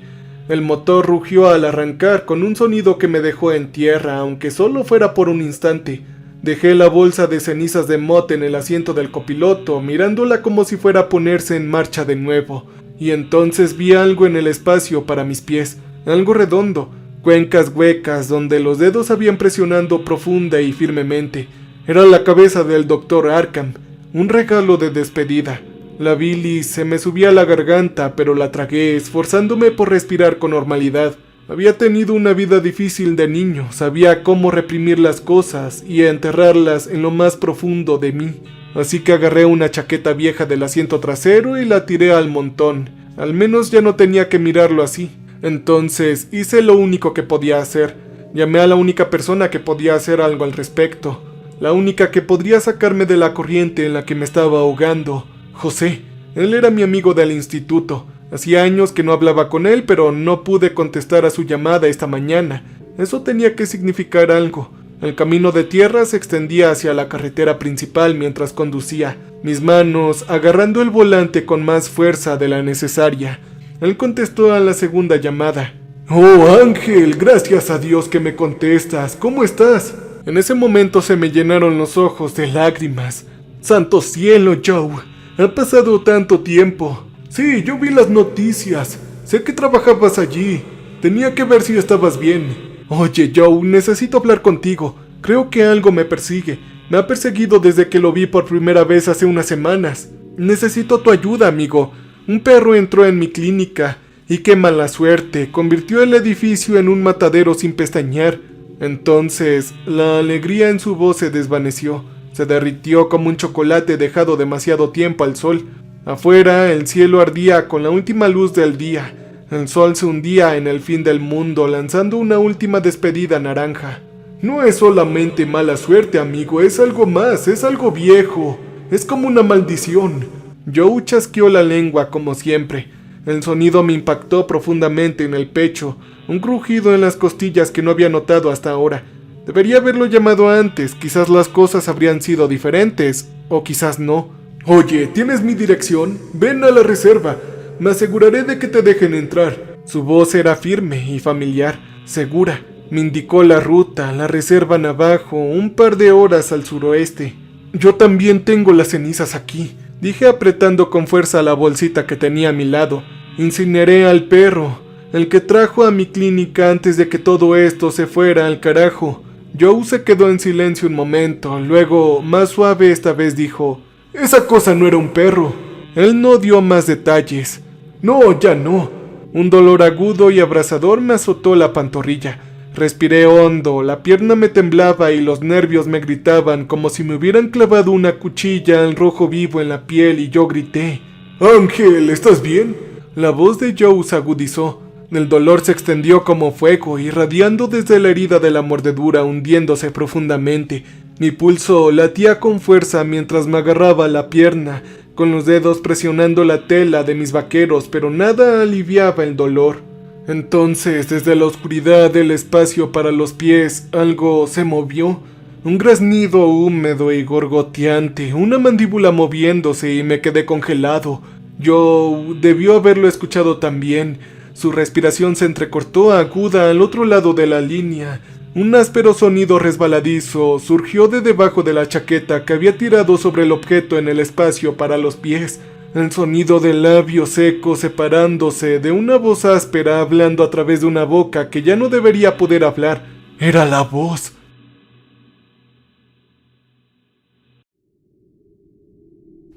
El motor rugió al arrancar con un sonido que me dejó en tierra, aunque solo fuera por un instante. Dejé la bolsa de cenizas de Mott en el asiento del copiloto, mirándola como si fuera a ponerse en marcha de nuevo. Y entonces vi algo en el espacio para mis pies, algo redondo, cuencas huecas donde los dedos habían presionando profunda y firmemente. Era la cabeza del Dr. Arkham, un regalo de despedida. La bilis se me subía a la garganta, pero la tragué, esforzándome por respirar con normalidad. Había tenido una vida difícil de niño, sabía cómo reprimir las cosas y enterrarlas en lo más profundo de mí. Así que agarré una chaqueta vieja del asiento trasero y la tiré al montón. Al menos ya no tenía que mirarlo así. Entonces hice lo único que podía hacer. Llamé a la única persona que podía hacer algo al respecto. La única que podría sacarme de la corriente en la que me estaba ahogando. José. Él era mi amigo del instituto. Hacía años que no hablaba con él, pero no pude contestar a su llamada esta mañana. Eso tenía que significar algo. El camino de tierra se extendía hacia la carretera principal mientras conducía, mis manos agarrando el volante con más fuerza de la necesaria. Él contestó a la segunda llamada. «Oh, Ángel, gracias a Dios que me contestas. ¿Cómo estás?» En ese momento se me llenaron los ojos de lágrimas. «¡Santo cielo, Joe! Ha pasado tanto tiempo». «Sí, yo vi las noticias. Sé que trabajabas allí. Tenía que ver si estabas bien». «Oye, Joe, necesito hablar contigo. Creo que algo me persigue. Me ha perseguido desde que lo vi por primera vez hace unas semanas. Necesito tu ayuda, amigo. Un perro entró en mi clínica. Y qué mala suerte. Convirtió el edificio en un matadero sin pestañear». Entonces, la alegría en su voz se desvaneció. Se derritió como un chocolate dejado demasiado tiempo al sol. Afuera, el cielo ardía con la última luz del día. El sol se hundía en el fin del mundo, lanzando una última despedida naranja. «No es solamente mala suerte, amigo, es algo más, es algo viejo. Es como una maldición». Joe chasqueó la lengua como siempre. El sonido me impactó profundamente en el pecho, un crujido en las costillas que no había notado hasta ahora. Debería haberlo llamado antes, quizás las cosas habrían sido diferentes, o quizás no. «Oye, ¿tienes mi dirección? Ven a la reserva. Me aseguraré de que te dejen entrar». Su voz era firme y familiar, segura. Me indicó la ruta, la reserva Navajo, un par de horas al suroeste. «Yo también tengo las cenizas aquí», dije apretando con fuerza la bolsita que tenía a mi lado. «Incineré al perro, el que trajo a mi clínica antes de que todo esto se fuera al carajo». Joe se quedó en silencio un momento, luego, más suave esta vez, dijo: «Esa cosa no era un perro». Él no dio más detalles. «No, ya no». Un dolor agudo y abrasador me azotó la pantorrilla. Respiré hondo, la pierna me temblaba y los nervios me gritaban como si me hubieran clavado una cuchilla al rojo vivo en la piel y yo grité: «Ángel, ¿estás bien?» La voz de Joe se agudizó. El dolor se extendió como fuego, irradiando desde la herida de la mordedura, hundiéndose profundamente. Mi pulso latía con fuerza mientras me agarraba la pierna, con los dedos presionando la tela de mis vaqueros, pero nada aliviaba el dolor. Entonces, desde la oscuridad del espacio para los pies, algo se movió. Un graznido húmedo y gorgoteante, una mandíbula moviéndose y me quedé congelado. Joe debió haberlo escuchado también. Su respiración se entrecortó aguda al otro lado de la línea. Un áspero sonido resbaladizo surgió de debajo de la chaqueta que había tirado sobre el objeto en el espacio para los pies. El sonido de labios secos separándose, de una voz áspera hablando a través de una boca que ya no debería poder hablar. Era la voz.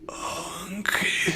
Ángel.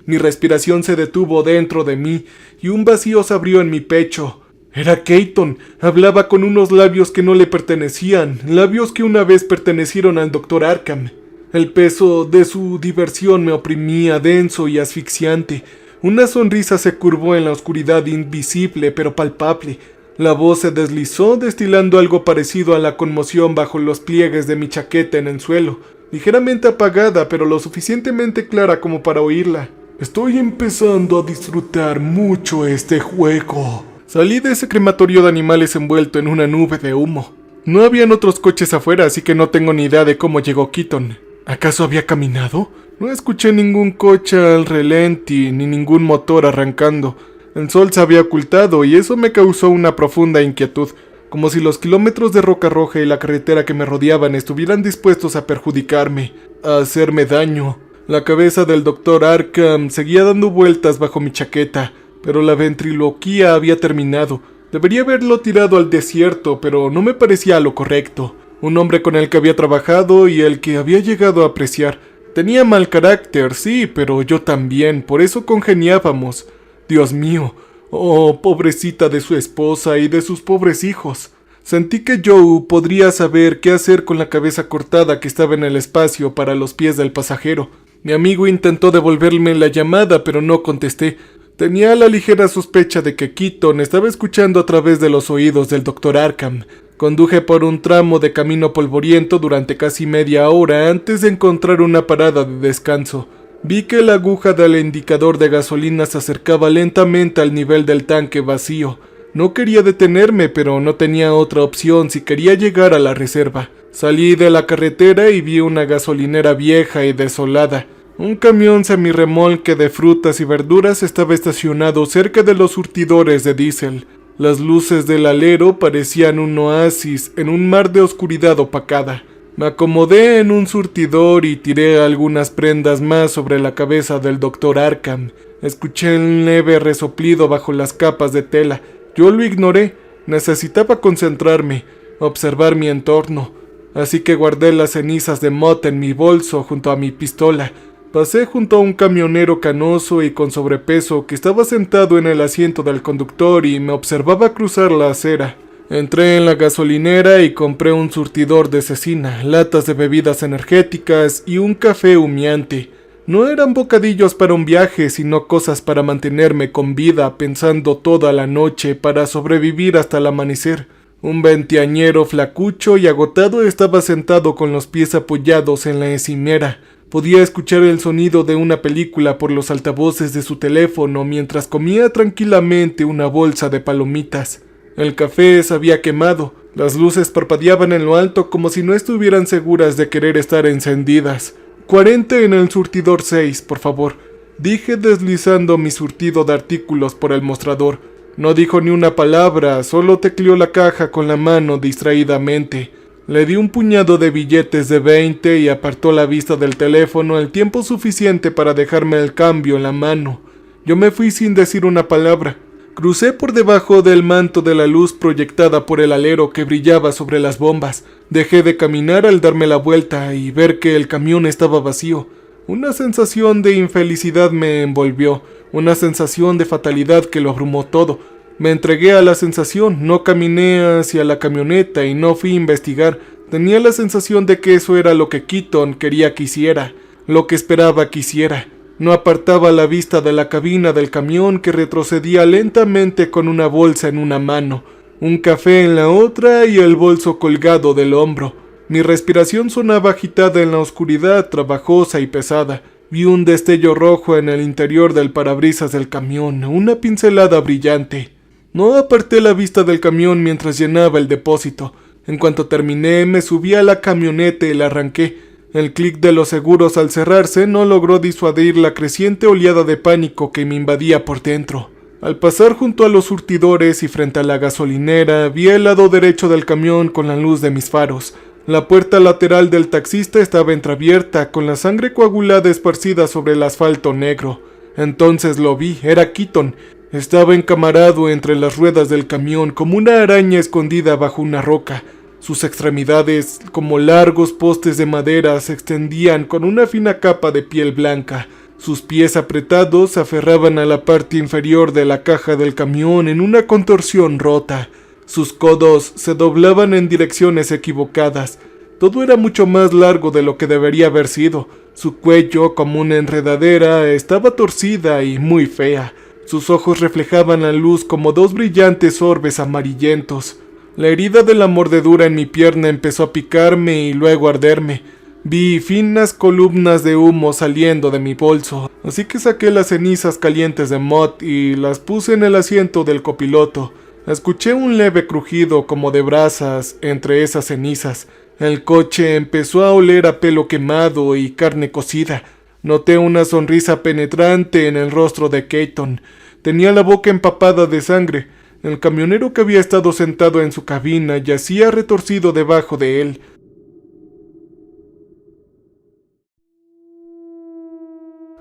Mi respiración se detuvo dentro de mí y un vacío se abrió en mi pecho. Era Keaton. Hablaba con unos labios que no le pertenecían, labios que una vez pertenecieron al Dr. Arkham. El peso de su diversión me oprimía, denso y asfixiante. Una sonrisa se curvó en la oscuridad, invisible pero palpable. La voz se deslizó, destilando algo parecido a la conmoción bajo los pliegues de mi chaqueta en el suelo, ligeramente apagada pero lo suficientemente clara como para oírla. «Estoy empezando a disfrutar mucho este juego». Salí de ese crematorio de animales envuelto en una nube de humo. No habían otros coches afuera, así que no tengo ni idea de cómo llegó Keaton. ¿Acaso había caminado? No escuché ningún coche al relenti, ni ningún motor arrancando. El sol se había ocultado y eso me causó una profunda inquietud, como si los kilómetros de roca roja y la carretera que me rodeaban estuvieran dispuestos a perjudicarme, a hacerme daño. La cabeza del Dr. Arkham seguía dando vueltas bajo mi chaqueta, pero la ventriloquía había terminado. Debería haberlo tirado al desierto, pero no me parecía lo correcto. Un hombre con el que había trabajado y el que había llegado a apreciar. Tenía mal carácter, sí, pero yo también, por eso congeniábamos. Dios mío, oh, pobrecita de su esposa y de sus pobres hijos. Sentí que Joe podría saber qué hacer con la cabeza cortada que estaba en el espacio para los pies del pasajero. Mi amigo intentó devolverme la llamada, pero no contesté. Tenía la ligera sospecha de que Keaton estaba escuchando a través de los oídos del Dr. Arkham. Conduje por un tramo de camino polvoriento durante casi media hora antes de encontrar una parada de descanso. Vi que la aguja del indicador de gasolina se acercaba lentamente al nivel del tanque vacío. No quería detenerme, pero no tenía otra opción si quería llegar a la reserva. Salí de la carretera y vi una gasolinera vieja y desolada. Un camión semirremolque de frutas y verduras estaba estacionado cerca de los surtidores de diésel. Las luces del alero parecían un oasis en un mar de oscuridad opacada. Me acomodé en un surtidor y tiré algunas prendas más sobre la cabeza del Dr. Arkham. Escuché un leve resoplido bajo las capas de tela. Yo lo ignoré. Necesitaba concentrarme, observar mi entorno. Así que guardé las cenizas de Mott en mi bolso junto a mi pistola. Pasé junto a un camionero canoso y con sobrepeso que estaba sentado en el asiento del conductor y me observaba cruzar la acera. Entré en la gasolinera y compré un surtidor de cecina, latas de bebidas energéticas y un café humeante. No eran bocadillos para un viaje, sino cosas para mantenerme con vida, pensando toda la noche para sobrevivir hasta el amanecer. Un veinteañero flacucho y agotado estaba sentado con los pies apoyados en la encimera. Podía escuchar el sonido de una película por los altavoces de su teléfono mientras comía tranquilamente una bolsa de palomitas. El café se había quemado. Las luces parpadeaban en lo alto como si no estuvieran seguras de querer estar encendidas. 40 en el surtidor 6, por favor, dije deslizando mi surtido de artículos por el mostrador. No dijo ni una palabra, solo tecleó la caja con la mano distraídamente. Le di un puñado de billetes de 20 y apartó la vista del teléfono el tiempo suficiente para dejarme el cambio en la mano. Yo me fui sin decir una palabra. Crucé por debajo del manto de la luz proyectada por el alero que brillaba sobre las bombas. Dejé de caminar al darme la vuelta y ver que el camión estaba vacío. Una sensación de infelicidad me envolvió, una sensación de fatalidad que lo abrumó todo. Me entregué a la sensación, no caminé hacia la camioneta y no fui a investigar. Tenía la sensación de que eso era lo que Keaton quería que hiciera, lo que esperaba que hiciera. No apartaba la vista de la cabina del camión que retrocedía lentamente con una bolsa en una mano, un café en la otra y el bolso colgado del hombro. Mi respiración sonaba agitada en la oscuridad, trabajosa y pesada. Vi un destello rojo en el interior del parabrisas del camión, una pincelada brillante. No aparté la vista del camión mientras llenaba el depósito. En cuanto terminé, me subí a la camioneta y la arranqué. El clic de los seguros al cerrarse no logró disuadir la creciente oleada de pánico que me invadía por dentro. Al pasar junto a los surtidores y frente a la gasolinera, vi el lado derecho del camión con la luz de mis faros. La puerta lateral del taxista estaba entreabierta, con la sangre coagulada esparcida sobre el asfalto negro. Entonces lo vi, era Keaton. Estaba encamarado entre las ruedas del camión como una araña escondida bajo una roca. Sus extremidades, como largos postes de madera, se extendían con una fina capa de piel blanca. Sus pies apretados se aferraban a la parte inferior de la caja del camión en una contorsión rota. Sus codos se doblaban en direcciones equivocadas. Todo era mucho más largo de lo que debería haber sido. Su cuello, como una enredadera, estaba torcida y muy fea. Sus ojos reflejaban la luz como dos brillantes orbes amarillentos. La herida de la mordedura en mi pierna empezó a picarme y luego a arderme. Vi finas columnas de humo saliendo de mi bolso, así que saqué las cenizas calientes de Mott y las puse en el asiento del copiloto. Escuché un leve crujido como de brasas entre esas cenizas. El coche empezó a oler a pelo quemado y carne cocida. Noté una sonrisa penetrante en el rostro de Keaton. Tenía la boca empapada de sangre. El camionero que había estado sentado en su cabina yacía retorcido debajo de él.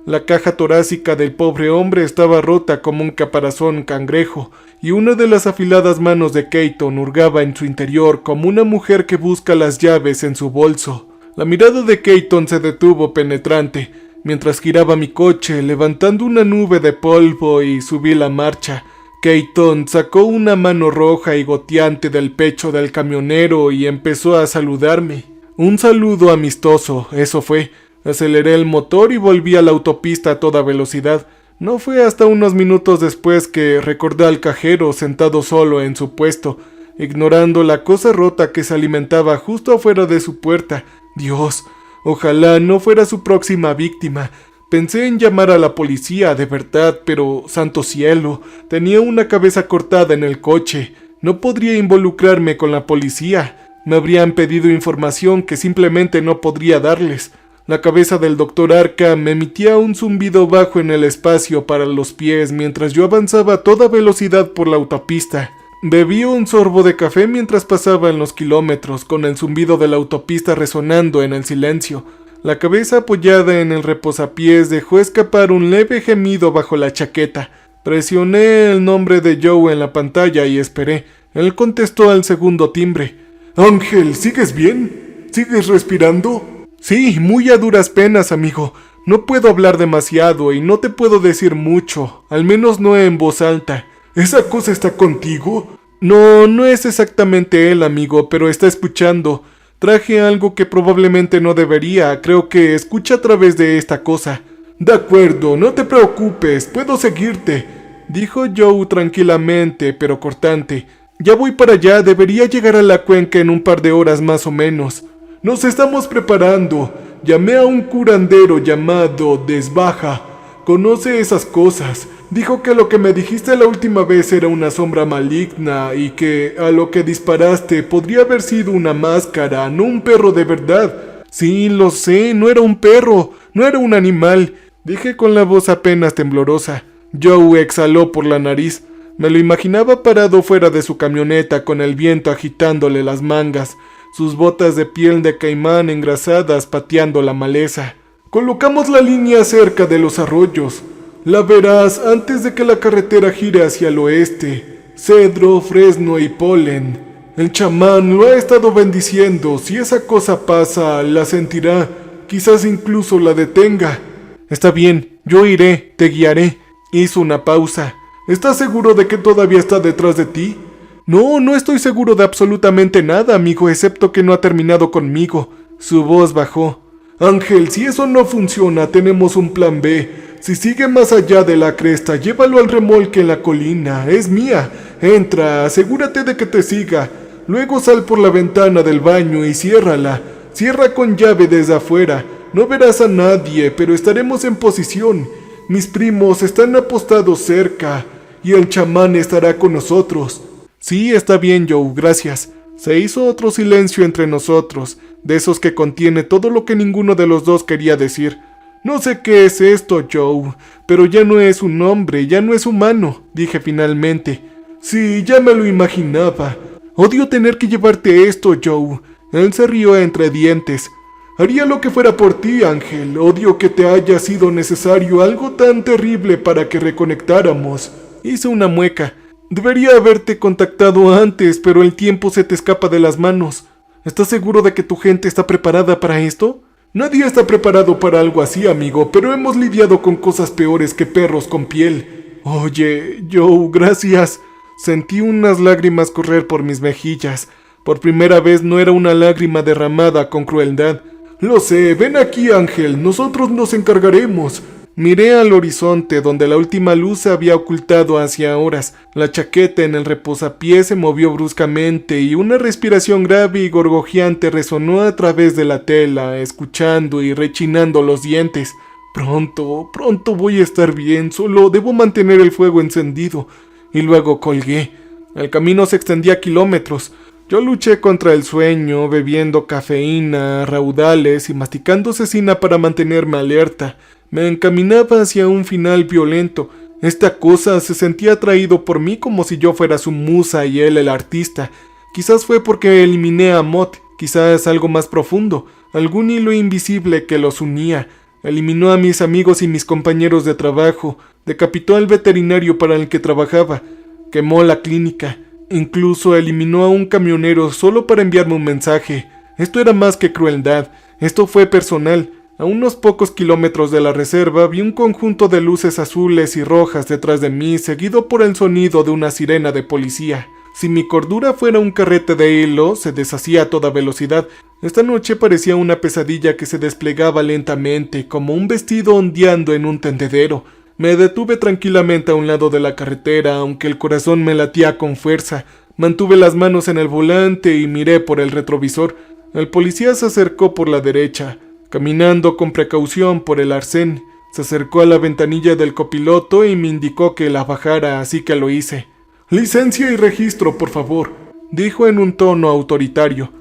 La caja torácica del pobre hombre estaba rota como un caparazón cangrejo, y una de las afiladas manos de Keaton hurgaba en su interior como una mujer que busca las llaves en su bolso. La mirada de Keaton se detuvo penetrante. mientras giraba mi coche, levantando una nube de polvo y subí la marcha. Keaton sacó una mano roja y goteante del pecho del camionero y empezó a saludarme. Un saludo amistoso, eso fue. Aceleré el motor y volví a la autopista a toda velocidad. No fue hasta unos minutos después que recordé al cajero sentado solo en su puesto, ignorando la cosa rota que se alimentaba justo afuera de su puerta. Dios, ojalá no fuera su próxima víctima. Pensé en llamar a la policía, de verdad, pero santo cielo, tenía una cabeza cortada en el coche. No podría involucrarme con la policía. Me habrían pedido información que simplemente no podría darles. La cabeza del Dr. Arkham emitía un zumbido bajo en el espacio para los pies mientras yo avanzaba a toda velocidad por la autopista. Bebí un sorbo de café mientras pasaba en los kilómetros, con el zumbido de la autopista resonando en el silencio. La cabeza apoyada en el reposapiés dejó escapar un leve gemido bajo la chaqueta. Presioné el nombre de Joe en la pantalla y esperé. Él contestó al segundo timbre. «Ángel, ¿sigues bien? ¿Sigues respirando?» «Sí, muy a duras penas, amigo. No puedo hablar demasiado y no te puedo decir mucho, al menos no en voz alta». «¿Esa cosa está contigo?» «No, no es exactamente él, amigo, pero está escuchando. Traje algo que probablemente no debería, creo que escucha a través de esta cosa». «De acuerdo, no te preocupes, puedo seguirte», dijo Joe tranquilamente, pero cortante. «Ya voy para allá, debería llegar a la cuenca en un par de horas más o menos». «Nos estamos preparando. Llamé a un curandero llamado Desbaja. Conoce esas cosas. Dijo que lo que me dijiste la última vez era una sombra maligna y que a lo que disparaste podría haber sido una máscara, no un perro de verdad». «Sí, lo sé, no era un perro, no era un animal», dije con la voz apenas temblorosa. Joe exhaló por la nariz. Me lo imaginaba parado fuera de su camioneta con el viento agitándole las mangas, sus botas de piel de caimán engrasadas pateando la maleza. «Colocamos la línea cerca de los arroyos. La verás antes de que la carretera gire hacia el oeste. Cedro, fresno y polen. El chamán lo ha estado bendiciendo. Si esa cosa pasa, la sentirá. Quizás incluso la detenga». «Está bien, yo iré, te guiaré». Hizo una pausa. «¿Estás seguro de que todavía está detrás de ti?» «No, no estoy seguro de absolutamente nada, amigo, excepto que no ha terminado conmigo». Su voz bajó. «Ángel, si eso no funciona, tenemos un plan B. Si sigue más allá de la cresta, llévalo al remolque en la colina. Es mía. Entra, asegúrate de que te siga. Luego sal por la ventana del baño y ciérrala. Cierra con llave desde afuera. No verás a nadie, pero estaremos en posición. Mis primos están apostados cerca, y el chamán estará con nosotros». «Sí, está bien, Joe, gracias». Se hizo otro silencio entre nosotros, de esos que contiene todo lo que ninguno de los dos quería decir. «No sé qué es esto, Joe, pero ya no es un hombre, ya no es humano», dije finalmente. «Sí, ya me lo imaginaba. Odio tener que llevarte esto, Joe». Él se rió entre dientes. «Haría lo que fuera por ti, Ángel. Odio que te haya sido necesario algo tan terrible para que reconectáramos». Hice una mueca. «Debería haberte contactado antes, pero el tiempo se te escapa de las manos. ¿Estás seguro de que tu gente está preparada para esto?» «Nadie está preparado para algo así, amigo, pero hemos lidiado con cosas peores que perros con piel». «Oye, Joe, gracias». Sentí unas lágrimas correr por mis mejillas. Por primera vez no era una lágrima derramada con crueldad. «Lo sé, ven aquí, Ángel, nosotros nos encargaremos». Miré al horizonte, donde la última luz se había ocultado hacía horas. La chaqueta en el reposapiés se movió bruscamente y una respiración grave y gorgojeante resonó a través de la tela, escuchando y rechinando los dientes. Pronto voy a estar bien, solo debo mantener el fuego encendido». Y luego colgué. El camino se extendía kilómetros. Yo luché contra el sueño, bebiendo cafeína, raudales y masticando cecina para mantenerme alerta. Me encaminaba hacia un final violento. Esta cosa se sentía atraído por mí como si yo fuera su musa y él el artista. Quizás fue porque eliminé a Mott, quizás algo más profundo, algún hilo invisible que los unía. Eliminó a mis amigos y mis compañeros de trabajo, decapitó al veterinario para el que trabajaba, quemó la clínica, incluso eliminó a un camionero solo para enviarme un mensaje. Esto era más que crueldad, esto fue personal. A unos pocos kilómetros de la reserva vi un conjunto de luces azules y rojas detrás de mí, seguido por el sonido de una sirena de policía. Si mi cordura fuera un carrete de hilo, se deshacía a toda velocidad. Esta noche parecía una pesadilla que se desplegaba lentamente, como un vestido ondeando en un tendedero. Me detuve tranquilamente a un lado de la carretera, aunque el corazón me latía con fuerza. Mantuve las manos en el volante y miré por el retrovisor. El policía se acercó por la derecha, caminando con precaución por el arcén. Se acercó a la ventanilla del copiloto y me indicó que la bajara, así que lo hice. «Licencia y registro, por favor», dijo en un tono autoritario.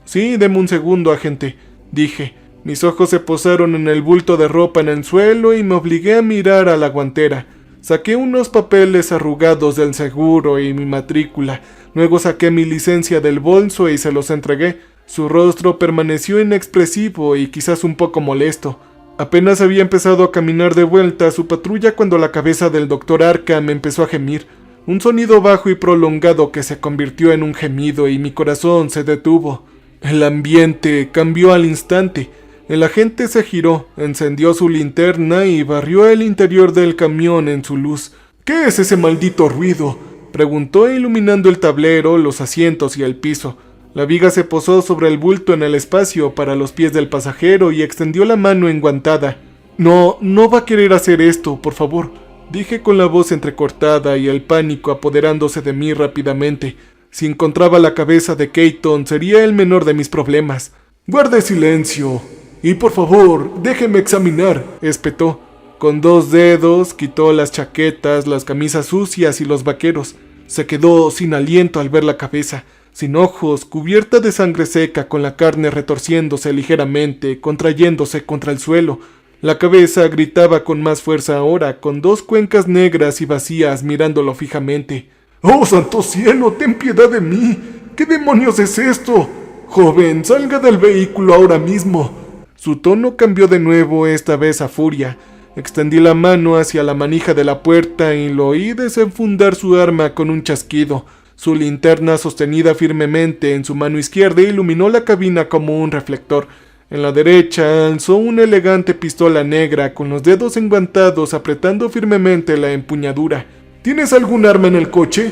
«Sí, deme un segundo, agente», dije. Mis ojos se posaron en el bulto de ropa en el suelo y me obligué a mirar a la guantera. Saqué unos papeles arrugados del seguro y mi matrícula. Luego saqué mi licencia del bolso y se los entregué. Su rostro permaneció inexpresivo y quizás un poco molesto. Apenas había empezado a caminar de vuelta a su patrulla cuando la cabeza del Dr. Arkham empezó a gemir. Un sonido bajo y prolongado que se convirtió en un gemido y mi corazón se detuvo. El ambiente cambió al instante. El agente se giró, encendió su linterna y barrió el interior del camión en su luz. «¿Qué es ese maldito ruido?», preguntó iluminando el tablero, los asientos y el piso. La viga se posó sobre el bulto en el espacio para los pies del pasajero y extendió la mano enguantada. No va a querer hacer esto, por favor», dije con la voz entrecortada y el pánico apoderándose de mí rápidamente. Si encontraba la cabeza de Keaton sería el menor de mis problemas. «Guarde silencio. Y por favor, déjeme examinar», espetó. Con 2 dedos quitó las chaquetas, las camisas sucias y los vaqueros. Se quedó sin aliento al ver la cabeza, sin ojos, cubierta de sangre seca, con la carne retorciéndose ligeramente, contrayéndose contra el suelo. La cabeza gritaba con más fuerza ahora, con 2 cuencas negras y vacías mirándolo fijamente. «¡Oh, santo cielo, ten piedad de mí! ¿Qué demonios es esto? Joven, salga del vehículo ahora mismo». Su tono cambió de nuevo, esta vez a furia. Extendí la mano hacia la manija de la puerta y lo oí desenfundar su arma con un chasquido. Su linterna, sostenida firmemente en su mano izquierda, iluminó la cabina como un reflector. En la derecha alzó una elegante pistola negra con los dedos enguantados apretando firmemente la empuñadura. «¿Tienes algún arma en el coche?»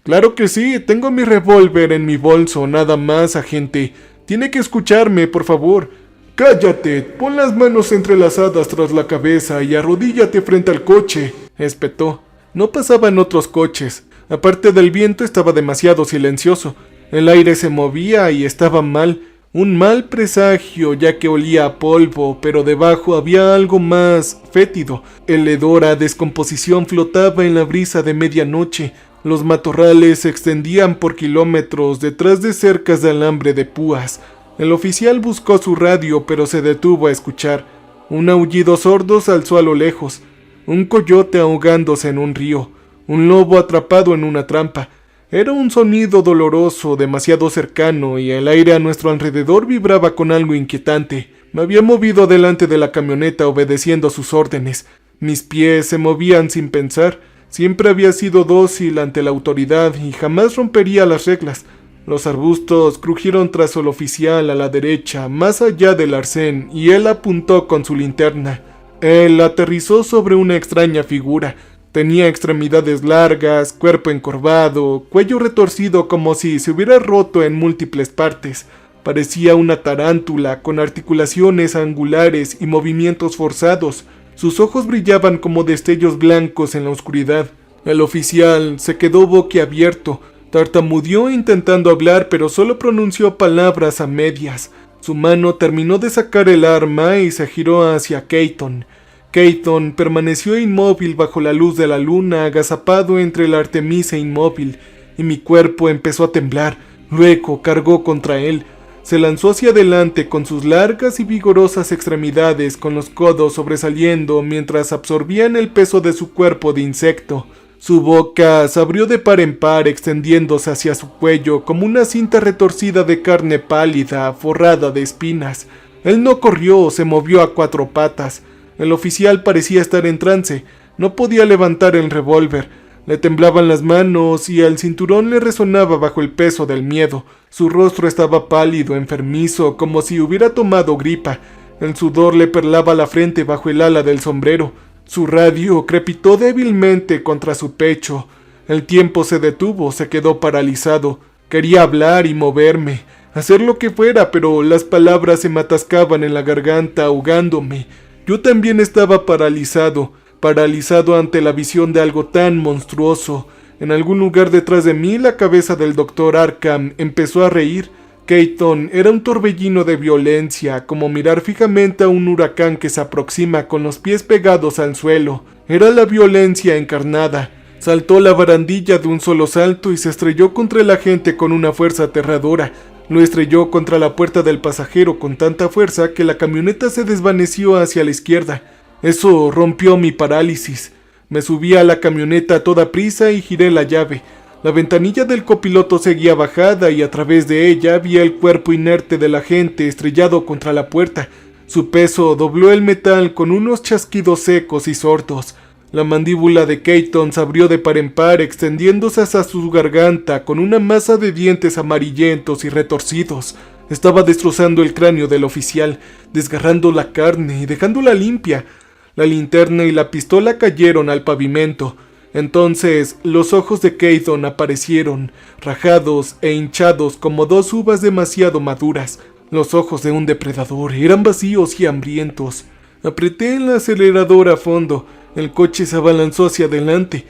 «Claro que sí, tengo mi revólver en mi bolso, nada más, agente. Tiene que escucharme, por favor». «Cállate, pon las manos entrelazadas tras la cabeza y arrodíllate frente al coche», espetó. No pasaban otros coches. Aparte del viento estaba demasiado silencioso. El aire se movía y estaba mal. Un mal presagio, ya que olía a polvo, pero debajo había algo más fétido. El hedor a descomposición flotaba en la brisa de medianoche. Los matorrales se extendían por kilómetros detrás de cercas de alambre de púas. El oficial buscó su radio, pero se detuvo a escuchar. Un aullido sordo se alzó a lo lejos. Un coyote ahogándose en un río. Un lobo atrapado en una trampa. Era un sonido doloroso, demasiado cercano, y el aire a nuestro alrededor vibraba con algo inquietante. Me había movido delante de la camioneta obedeciendo sus órdenes. Mis pies se movían sin pensar. Siempre había sido dócil ante la autoridad y jamás rompería las reglas. Los arbustos crujieron tras el oficial a la derecha, más allá del arcén, y él apuntó con su linterna. Él aterrizó sobre una extraña figura. Tenía extremidades largas, cuerpo encorvado, cuello retorcido como si se hubiera roto en múltiples partes. Parecía una tarántula con articulaciones angulares y movimientos forzados. Sus ojos brillaban como destellos blancos en la oscuridad. El oficial se quedó boquiabierto. Tartamudeó intentando hablar, pero solo pronunció palabras a medias. Su mano terminó de sacar el arma y se giró hacia Keaton. Keaton permaneció inmóvil bajo la luz de la luna, agazapado entre la Artemisa inmóvil, y mi cuerpo empezó a temblar. Luego cargó contra él. Se lanzó hacia adelante con sus largas y vigorosas extremidades, con los codos sobresaliendo mientras absorbían el peso de su cuerpo de insecto. Su boca se abrió de par en par, extendiéndose hacia su cuello como una cinta retorcida de carne pálida, forrada de espinas. Él no corrió, se movió a 4 patas. El oficial parecía estar en trance. No podía levantar el revólver. Le temblaban las manos y el cinturón le resonaba bajo el peso del miedo. Su rostro estaba pálido, enfermizo, como si hubiera tomado gripa. El sudor le perlaba la frente bajo el ala del sombrero. Su radio crepitó débilmente contra su pecho. El tiempo se detuvo, se quedó paralizado. Quería hablar y moverme, hacer lo que fuera, pero las palabras se me atascaban en la garganta, ahogándome. Yo también estaba paralizado ante la visión de algo tan monstruoso. En algún lugar detrás de mí, la cabeza del Dr. Arkham empezó a reír. Keaton era un torbellino de violencia, como mirar fijamente a un huracán que se aproxima con los pies pegados al suelo. Era la violencia encarnada. Saltó la barandilla de un solo salto y se estrelló contra el agente con una fuerza aterradora. Lo estrelló contra la puerta del pasajero con tanta fuerza que la camioneta se desvaneció hacia la izquierda. Eso rompió mi parálisis. Me subí a la camioneta a toda prisa y giré la llave. La ventanilla del copiloto seguía bajada y a través de ella vi el cuerpo inerte del agente estrellado contra la puerta. Su peso dobló el metal con unos chasquidos secos y sordos. La mandíbula de Keaton se abrió de par en par, extendiéndose hasta su garganta con una masa de dientes amarillentos y retorcidos. Estaba destrozando el cráneo del oficial, desgarrando la carne y dejándola limpia. La linterna y la pistola cayeron al pavimento. Entonces los ojos de Keaton aparecieron, rajados e hinchados como dos uvas demasiado maduras. Los ojos de un depredador eran vacíos y hambrientos. Apreté el acelerador a fondo. El coche se abalanzó hacia adelante.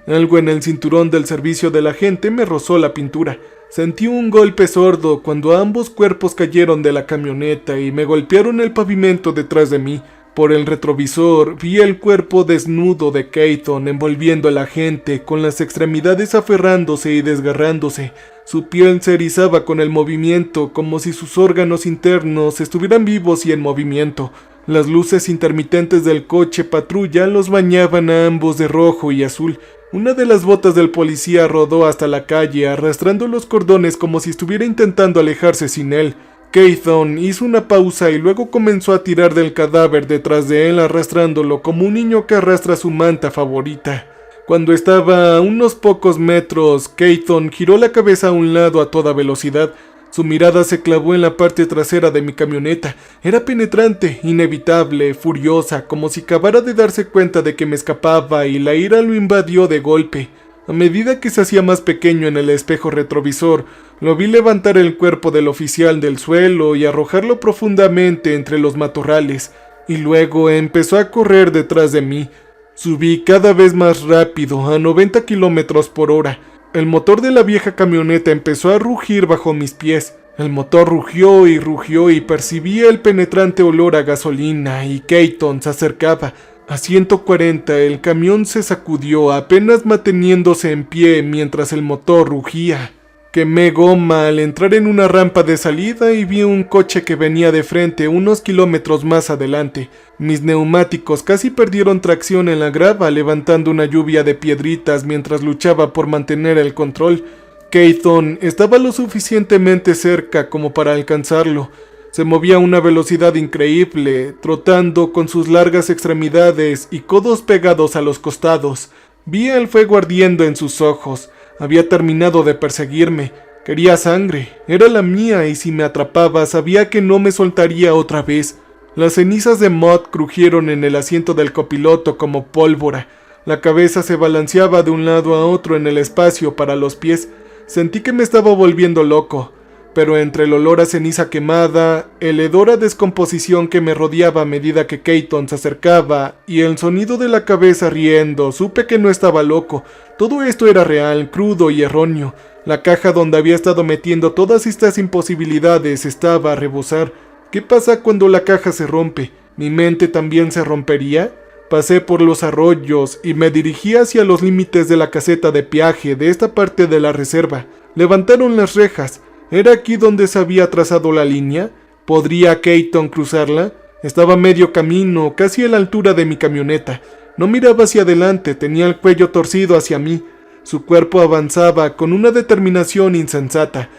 Algo en el cinturón del servicio del agente me rozó la pintura. Sentí un golpe sordo cuando ambos cuerpos cayeron de la camioneta y me golpearon el pavimento detrás de mí. Por el retrovisor vi el cuerpo desnudo de Keaton envolviendo al agente, con las extremidades aferrándose y desgarrándose. Su piel se erizaba con el movimiento, como si sus órganos internos estuvieran vivos y en movimiento. Las luces intermitentes del coche patrulla los bañaban a ambos de rojo y azul. Una de las botas del policía rodó hasta la calle, arrastrando los cordones como si estuviera intentando alejarse sin él. Keaton hizo una pausa y luego comenzó a tirar del cadáver detrás de él, arrastrándolo como un niño que arrastra su manta favorita. Cuando estaba a unos pocos metros, Keaton giró la cabeza a un lado a toda velocidad. Su mirada se clavó en la parte trasera de mi camioneta. Era penetrante, inevitable, furiosa, como si acabara de darse cuenta de que me escapaba y la ira lo invadió de golpe. A medida que se hacía más pequeño en el espejo retrovisor, lo vi levantar el cuerpo del oficial del suelo y arrojarlo profundamente entre los matorrales, y luego empezó a correr detrás de mí. Subí cada vez más rápido, a 90 kilómetros por hora. El motor de la vieja camioneta empezó a rugir bajo mis pies. El motor rugió y percibí el penetrante olor a gasolina, y Keaton se acercaba. A 140 el camión se sacudió, apenas manteniéndose en pie mientras el motor rugía. Quemé goma al entrar en una rampa de salida y vi un coche que venía de frente unos kilómetros más adelante. Mis neumáticos casi perdieron tracción en la grava, levantando una lluvia de piedritas mientras luchaba por mantener el control. Keaton estaba lo suficientemente cerca como para alcanzarlo. Se movía a una velocidad increíble, trotando con sus largas extremidades y codos pegados a los costados. Vi el fuego ardiendo en sus ojos. Había terminado de perseguirme. Quería sangre. Era la mía y si me atrapaba sabía que no me soltaría otra vez. Las cenizas de Mott crujieron en el asiento del copiloto como pólvora. La cabeza se balanceaba de un lado a otro en el espacio para los pies. Sentí que me estaba volviendo loco. Pero entre el olor a ceniza quemada, el hedor a descomposición que me rodeaba a medida que Keaton se acercaba, y el sonido de la cabeza riendo, supe que no estaba loco. Todo esto era real, crudo y erróneo. La caja donde había estado metiendo todas estas imposibilidades estaba a rebosar. ¿Qué pasa cuando la caja se rompe? ¿Mi mente también se rompería? Pasé por los arroyos y me dirigí hacia los límites de la caseta de peaje de esta parte de la reserva. Levantaron las rejas. ¿Era aquí donde se había trazado la línea? ¿Podría Keaton cruzarla? Estaba a medio camino, casi a la altura de mi camioneta. No miraba hacia adelante, tenía el cuello torcido hacia mí. Su cuerpo avanzaba con una determinación insensata.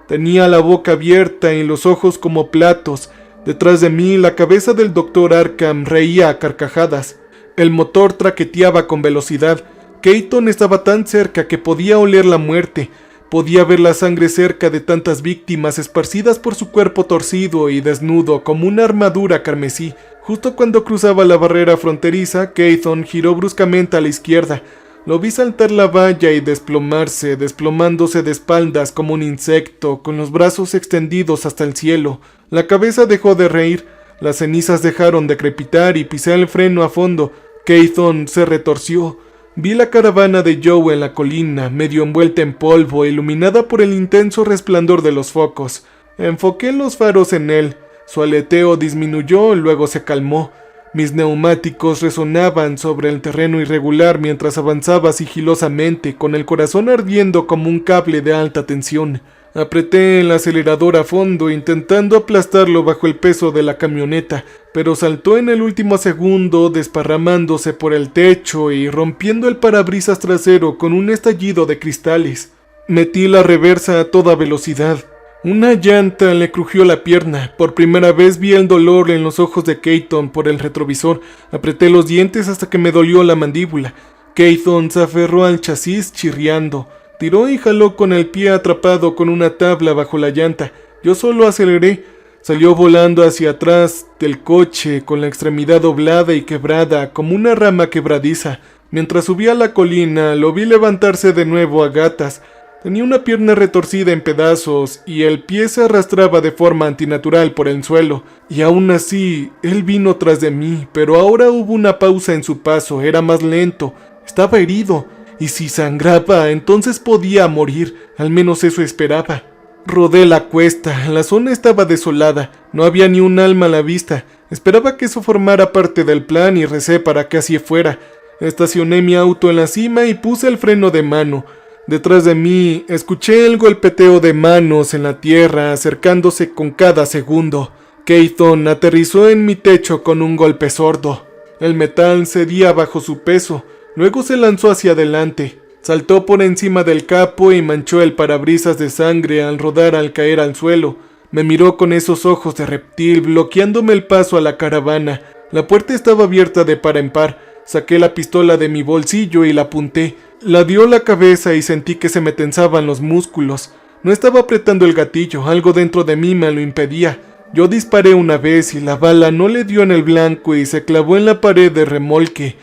Tenía la boca abierta y los ojos como platos. Detrás de mí, la cabeza del Dr. Arkham reía a carcajadas. El motor traqueteaba con velocidad. Keaton estaba tan cerca que podía oler la muerte. Podía ver la sangre cerca de tantas víctimas esparcidas por su cuerpo torcido y desnudo como una armadura carmesí. Justo cuando cruzaba la barrera fronteriza, Keaton giró bruscamente a la izquierda. Lo vi saltar la valla y desplomarse, desplomándose de espaldas como un insecto, con los brazos extendidos hasta el cielo. La cabeza dejó de reír, las cenizas dejaron de crepitar y pisé el freno a fondo. Keaton se retorció. Vi la caravana de Joe en la colina, medio envuelta en polvo, iluminada por el intenso resplandor de los focos. Enfoqué los faros en él. Su aleteo disminuyó, luego se calmó. Mis neumáticos resonaban sobre el terreno irregular mientras avanzaba sigilosamente, con el corazón ardiendo como un cable de alta tensión. Apreté el acelerador a fondo, intentando aplastarlo bajo el peso de la camioneta, pero saltó en el último segundo, desparramándose por el techo y rompiendo el parabrisas trasero con un estallido de cristales. Metí la reversa a toda velocidad. Una llanta le crujió la pierna. Por primera vez vi el dolor en los ojos de Keaton por el retrovisor. Apreté los dientes hasta que me dolió la mandíbula. Keaton se aferró al chasis chirriando. Tiró y jaló con el pie atrapado con una tabla bajo la llanta. Yo solo aceleré. Salió volando hacia atrás del coche con la extremidad doblada y quebrada como una rama quebradiza. Mientras subía la colina, lo vi levantarse de nuevo a gatas. Tenía una pierna retorcida en pedazos y el pie se arrastraba de forma antinatural por el suelo. Y aún así, él vino tras de mí, pero ahora hubo una pausa en su paso, era más lento. Estaba herido, y si sangraba, entonces podía morir, al menos eso esperaba. Rodé la cuesta, la zona estaba desolada, no había ni un alma a la vista. Esperaba que eso formara parte del plan y recé para que así fuera. Estacioné mi auto en la cima y puse el freno de mano. Detrás de mí, escuché el golpeteo de manos en la tierra acercándose con cada segundo. Keaton aterrizó en mi techo con un golpe sordo. El metal cedía bajo su peso, luego se lanzó hacia adelante. Saltó por encima del capo y manchó el parabrisas de sangre al rodar al caer al suelo. Me miró con esos ojos de reptil, bloqueándome el paso a la caravana. La puerta estaba abierta de par en par. Saqué la pistola de mi bolsillo y la apunté. La dio la cabeza y sentí que se me tensaban los músculos. No estaba apretando el gatillo, algo dentro de mí me lo impedía. Yo disparé una vez y la bala no le dio en el blanco y se clavó en la pared de remolque.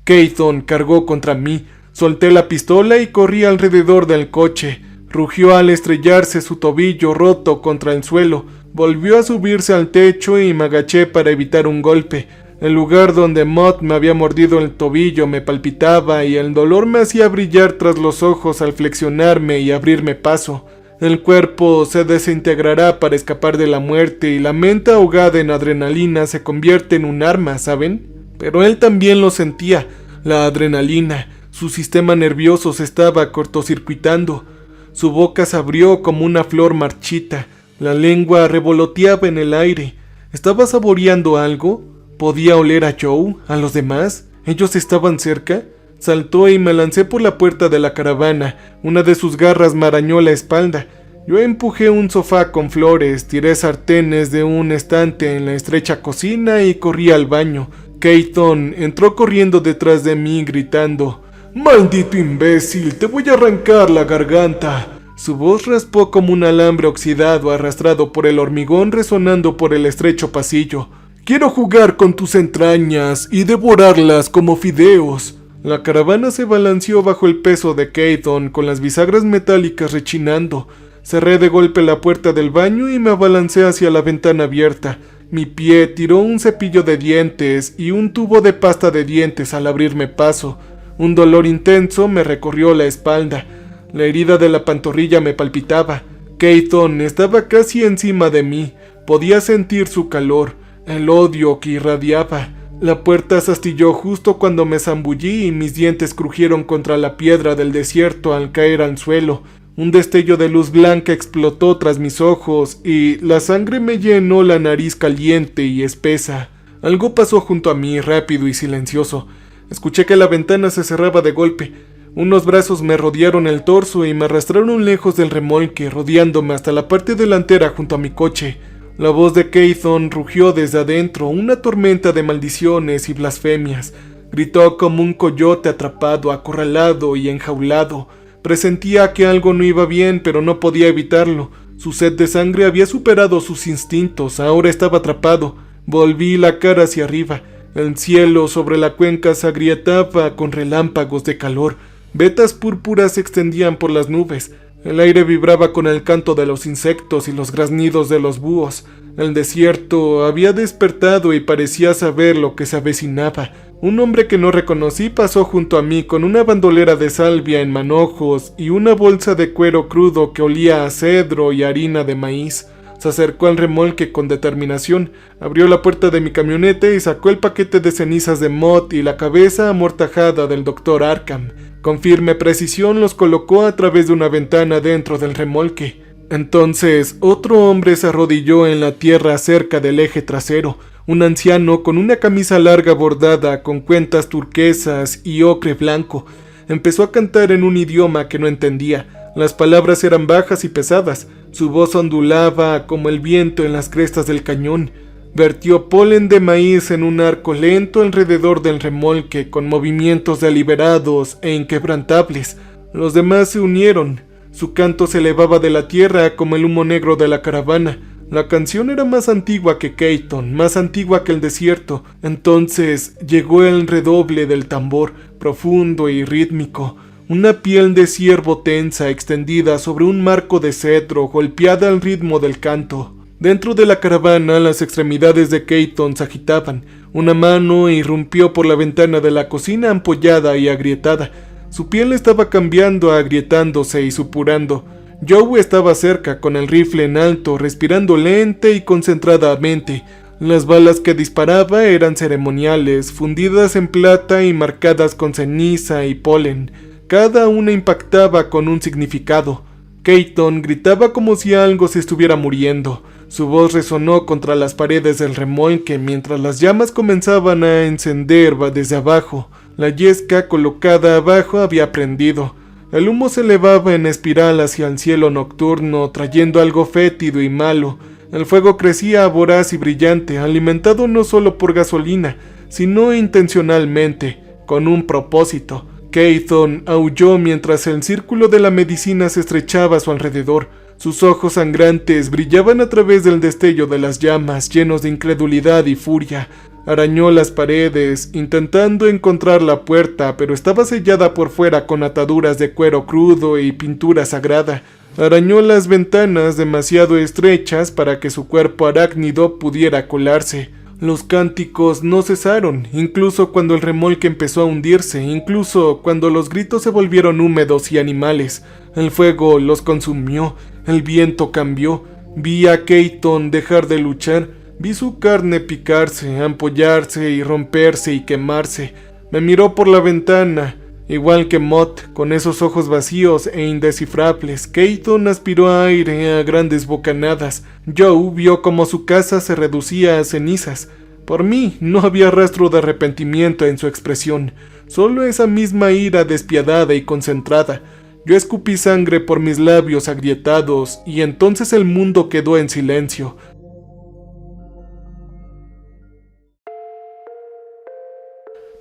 Keaton cargó contra mí. Solté la pistola y corrí alrededor del coche. Rugió al estrellarse su tobillo roto contra el suelo. Volvió a subirse al techo y me agaché para evitar un golpe. El lugar donde Mott me había mordido el tobillo me palpitaba y el dolor me hacía brillar tras los ojos al flexionarme y abrirme paso. El cuerpo se desintegrará para escapar de la muerte y la mente ahogada en adrenalina se convierte en un arma, ¿saben? Pero él también lo sentía, la adrenalina. Su sistema nervioso se estaba cortocircuitando. Su boca se abrió como una flor marchita. La lengua revoloteaba en el aire. ¿Estaba saboreando algo? ¿Podía oler a Joe? ¿A los demás? ¿Ellos estaban cerca? Saltó y me lancé por la puerta de la caravana. Una de sus garras me arañó la espalda. Yo empujé un sofá con flores, tiré sartenes de un estante en la estrecha cocina y corrí al baño. Keaton entró corriendo detrás de mí gritando: «¡Maldito imbécil! ¡Te voy a arrancar la garganta!». Su voz raspó como un alambre oxidado arrastrado por el hormigón resonando por el estrecho pasillo. «Quiero jugar con tus entrañas y devorarlas como fideos». La caravana se balanceó bajo el peso de Keaton con las bisagras metálicas rechinando. Cerré de golpe la puerta del baño y me abalancé hacia la ventana abierta. Mi pie tiró un cepillo de dientes y un tubo de pasta de dientes al abrirme paso. Un dolor intenso me recorrió la espalda. La herida de la pantorrilla me palpitaba. Keaton estaba casi encima de mí. Podía sentir su calor, el odio que irradiaba. La puerta se astilló justo cuando me zambullí y mis dientes crujieron contra la piedra del desierto al caer al suelo. Un destello de luz blanca explotó tras mis ojos y la sangre me llenó la nariz caliente y espesa. Algo pasó junto a mí, rápido y silencioso. Escuché que la ventana se cerraba de golpe. Unos brazos me rodearon el torso y me arrastraron lejos del remolque, rodeándome hasta la parte delantera junto a mi coche. La voz de Keithon rugió desde adentro, una tormenta de maldiciones y blasfemias. Gritó como un coyote atrapado, acorralado y enjaulado. Presentía que algo no iba bien, pero no podía evitarlo. Su sed de sangre había superado sus instintos, ahora estaba atrapado. Volví la cara hacia arriba. El cielo sobre la cuenca se agrietaba con relámpagos de calor. Vetas púrpuras se extendían por las nubes. El aire vibraba con el canto de los insectos y los graznidos de los búhos. El desierto había despertado y parecía saber lo que se avecinaba. Un hombre que no reconocí pasó junto a mí con una bandolera de salvia en manojos y una bolsa de cuero crudo que olía a cedro y harina de maíz. Se acercó al remolque con determinación, abrió la puerta de mi camioneta y sacó el paquete de cenizas de Mott y la cabeza amortajada del Dr. Arkham. Con firme precisión los colocó a través de una ventana dentro del remolque. Entonces, otro hombre se arrodilló en la tierra cerca del eje trasero, un anciano con una camisa larga bordada con cuentas turquesas y ocre blanco. Empezó a cantar en un idioma que no entendía. Las palabras eran bajas y pesadas. Su voz ondulaba como el viento en las crestas del cañón. Vertió polen de maíz en un arco lento alrededor del remolque con movimientos deliberados e inquebrantables. Los demás se unieron. Su canto se elevaba de la tierra como el humo negro de la caravana. La canción era más antigua que Keithon, más antigua que el desierto. Entonces llegó el redoble del tambor, profundo y rítmico. Una piel de ciervo tensa extendida sobre un marco de cedro golpeada al ritmo del canto. Dentro de la caravana las extremidades de Keithon se agitaban. Una mano irrumpió por la ventana de la cocina ampollada y agrietada. Su piel estaba cambiando, agrietándose y supurando. Joe estaba cerca, con el rifle en alto, respirando lenta y concentradamente. Las balas que disparaba eran ceremoniales, fundidas en plata y marcadas con ceniza y polen. Cada una impactaba con un significado. Keithon gritaba como si algo se estuviera muriendo. Su voz resonó contra las paredes del remolque mientras las llamas comenzaban a encender desde abajo. La yesca colocada abajo había prendido. El humo se elevaba en espiral hacia el cielo nocturno, trayendo algo fétido y malo. El fuego crecía voraz y brillante, alimentado no solo por gasolina, sino intencionalmente, con un propósito. Keithon aulló mientras el círculo de la medicina se estrechaba a su alrededor. Sus ojos sangrantes brillaban a través del destello de las llamas, llenos de incredulidad y furia. Arañó las paredes, intentando encontrar la puerta, pero estaba sellada por fuera con ataduras de cuero crudo y pintura sagrada. Arañó las ventanas demasiado estrechas para que su cuerpo arácnido pudiera colarse. Los cánticos no cesaron, incluso cuando el remolque empezó a hundirse, incluso cuando los gritos se volvieron húmedos y animales. El fuego los consumió, el viento cambió. Vi a Keithon dejar de luchar. Vi su carne picarse, ampollarse y romperse y quemarse. Me miró por la ventana, igual que Mott, con esos ojos vacíos e indescifrables. Keithon aspiró aire a grandes bocanadas. Joe vio cómo su casa se reducía a cenizas. Por mí no había rastro de arrepentimiento en su expresión, solo esa misma ira despiadada y concentrada. Yo escupí sangre por mis labios agrietados y entonces el mundo quedó en silencio.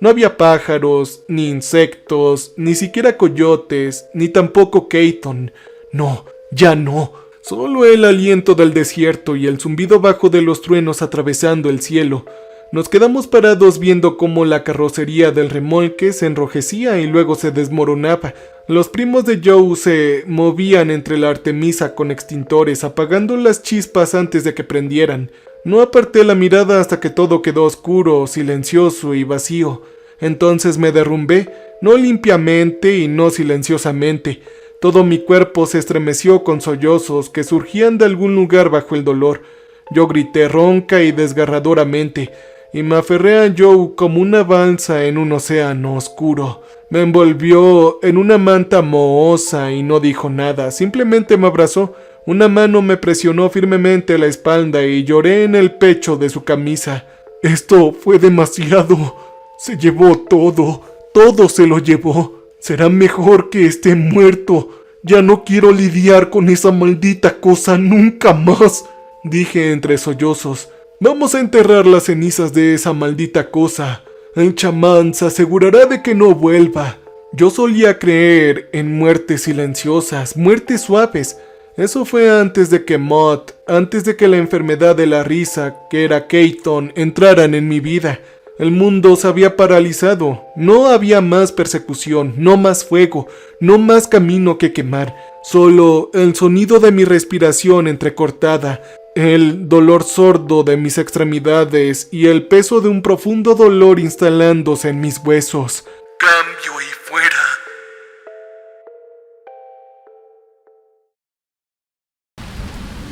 No había pájaros, ni insectos, ni siquiera coyotes, ni tampoco Keithon. No, ya no. Solo el aliento del desierto y el zumbido bajo de los truenos atravesando el cielo. Nos quedamos parados viendo cómo la carrocería del remolque se enrojecía y luego se desmoronaba. Los primos de Joe se movían entre la Artemisa con extintores, apagando las chispas antes de que prendieran. No aparté la mirada hasta que todo quedó oscuro, silencioso y vacío. Entonces me derrumbé, no limpiamente y no silenciosamente. Todo mi cuerpo se estremeció con sollozos que surgían de algún lugar bajo el dolor. Yo grité ronca y desgarradoramente, y me aferré a Joe como una balsa en un océano oscuro. Me envolvió en una manta mohosa y no dijo nada, simplemente me abrazó. Una mano me presionó firmemente la espalda y lloré en el pecho de su camisa. Esto fue demasiado. Se llevó todo, todo se lo llevó. Será mejor que esté muerto. Ya no quiero lidiar con esa maldita cosa nunca más. dije entre sollozos. Vamos a enterrar las cenizas de esa maldita cosa. El chamán se asegurará de que no vuelva. Yo solía creer en muertes silenciosas, muertes suaves. Eso fue antes de que Mott, antes de que la enfermedad de la risa, que era Keaton, entraran en mi vida. El mundo se había paralizado. No había más persecución, no más fuego, no más camino que quemar. Solo el sonido de mi respiración entrecortada, el dolor sordo de mis extremidades y el peso de un profundo dolor instalándose en mis huesos. Cambio y fuera.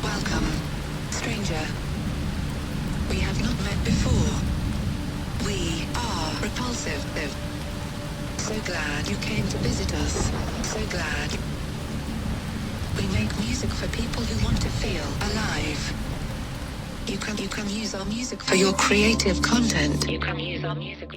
Welcome, stranger. We have not met before. We are repulsive. So glad you came to visit us. So glad. We make music for people who want to feel alive. You can use our music for your creative content. You can use our music.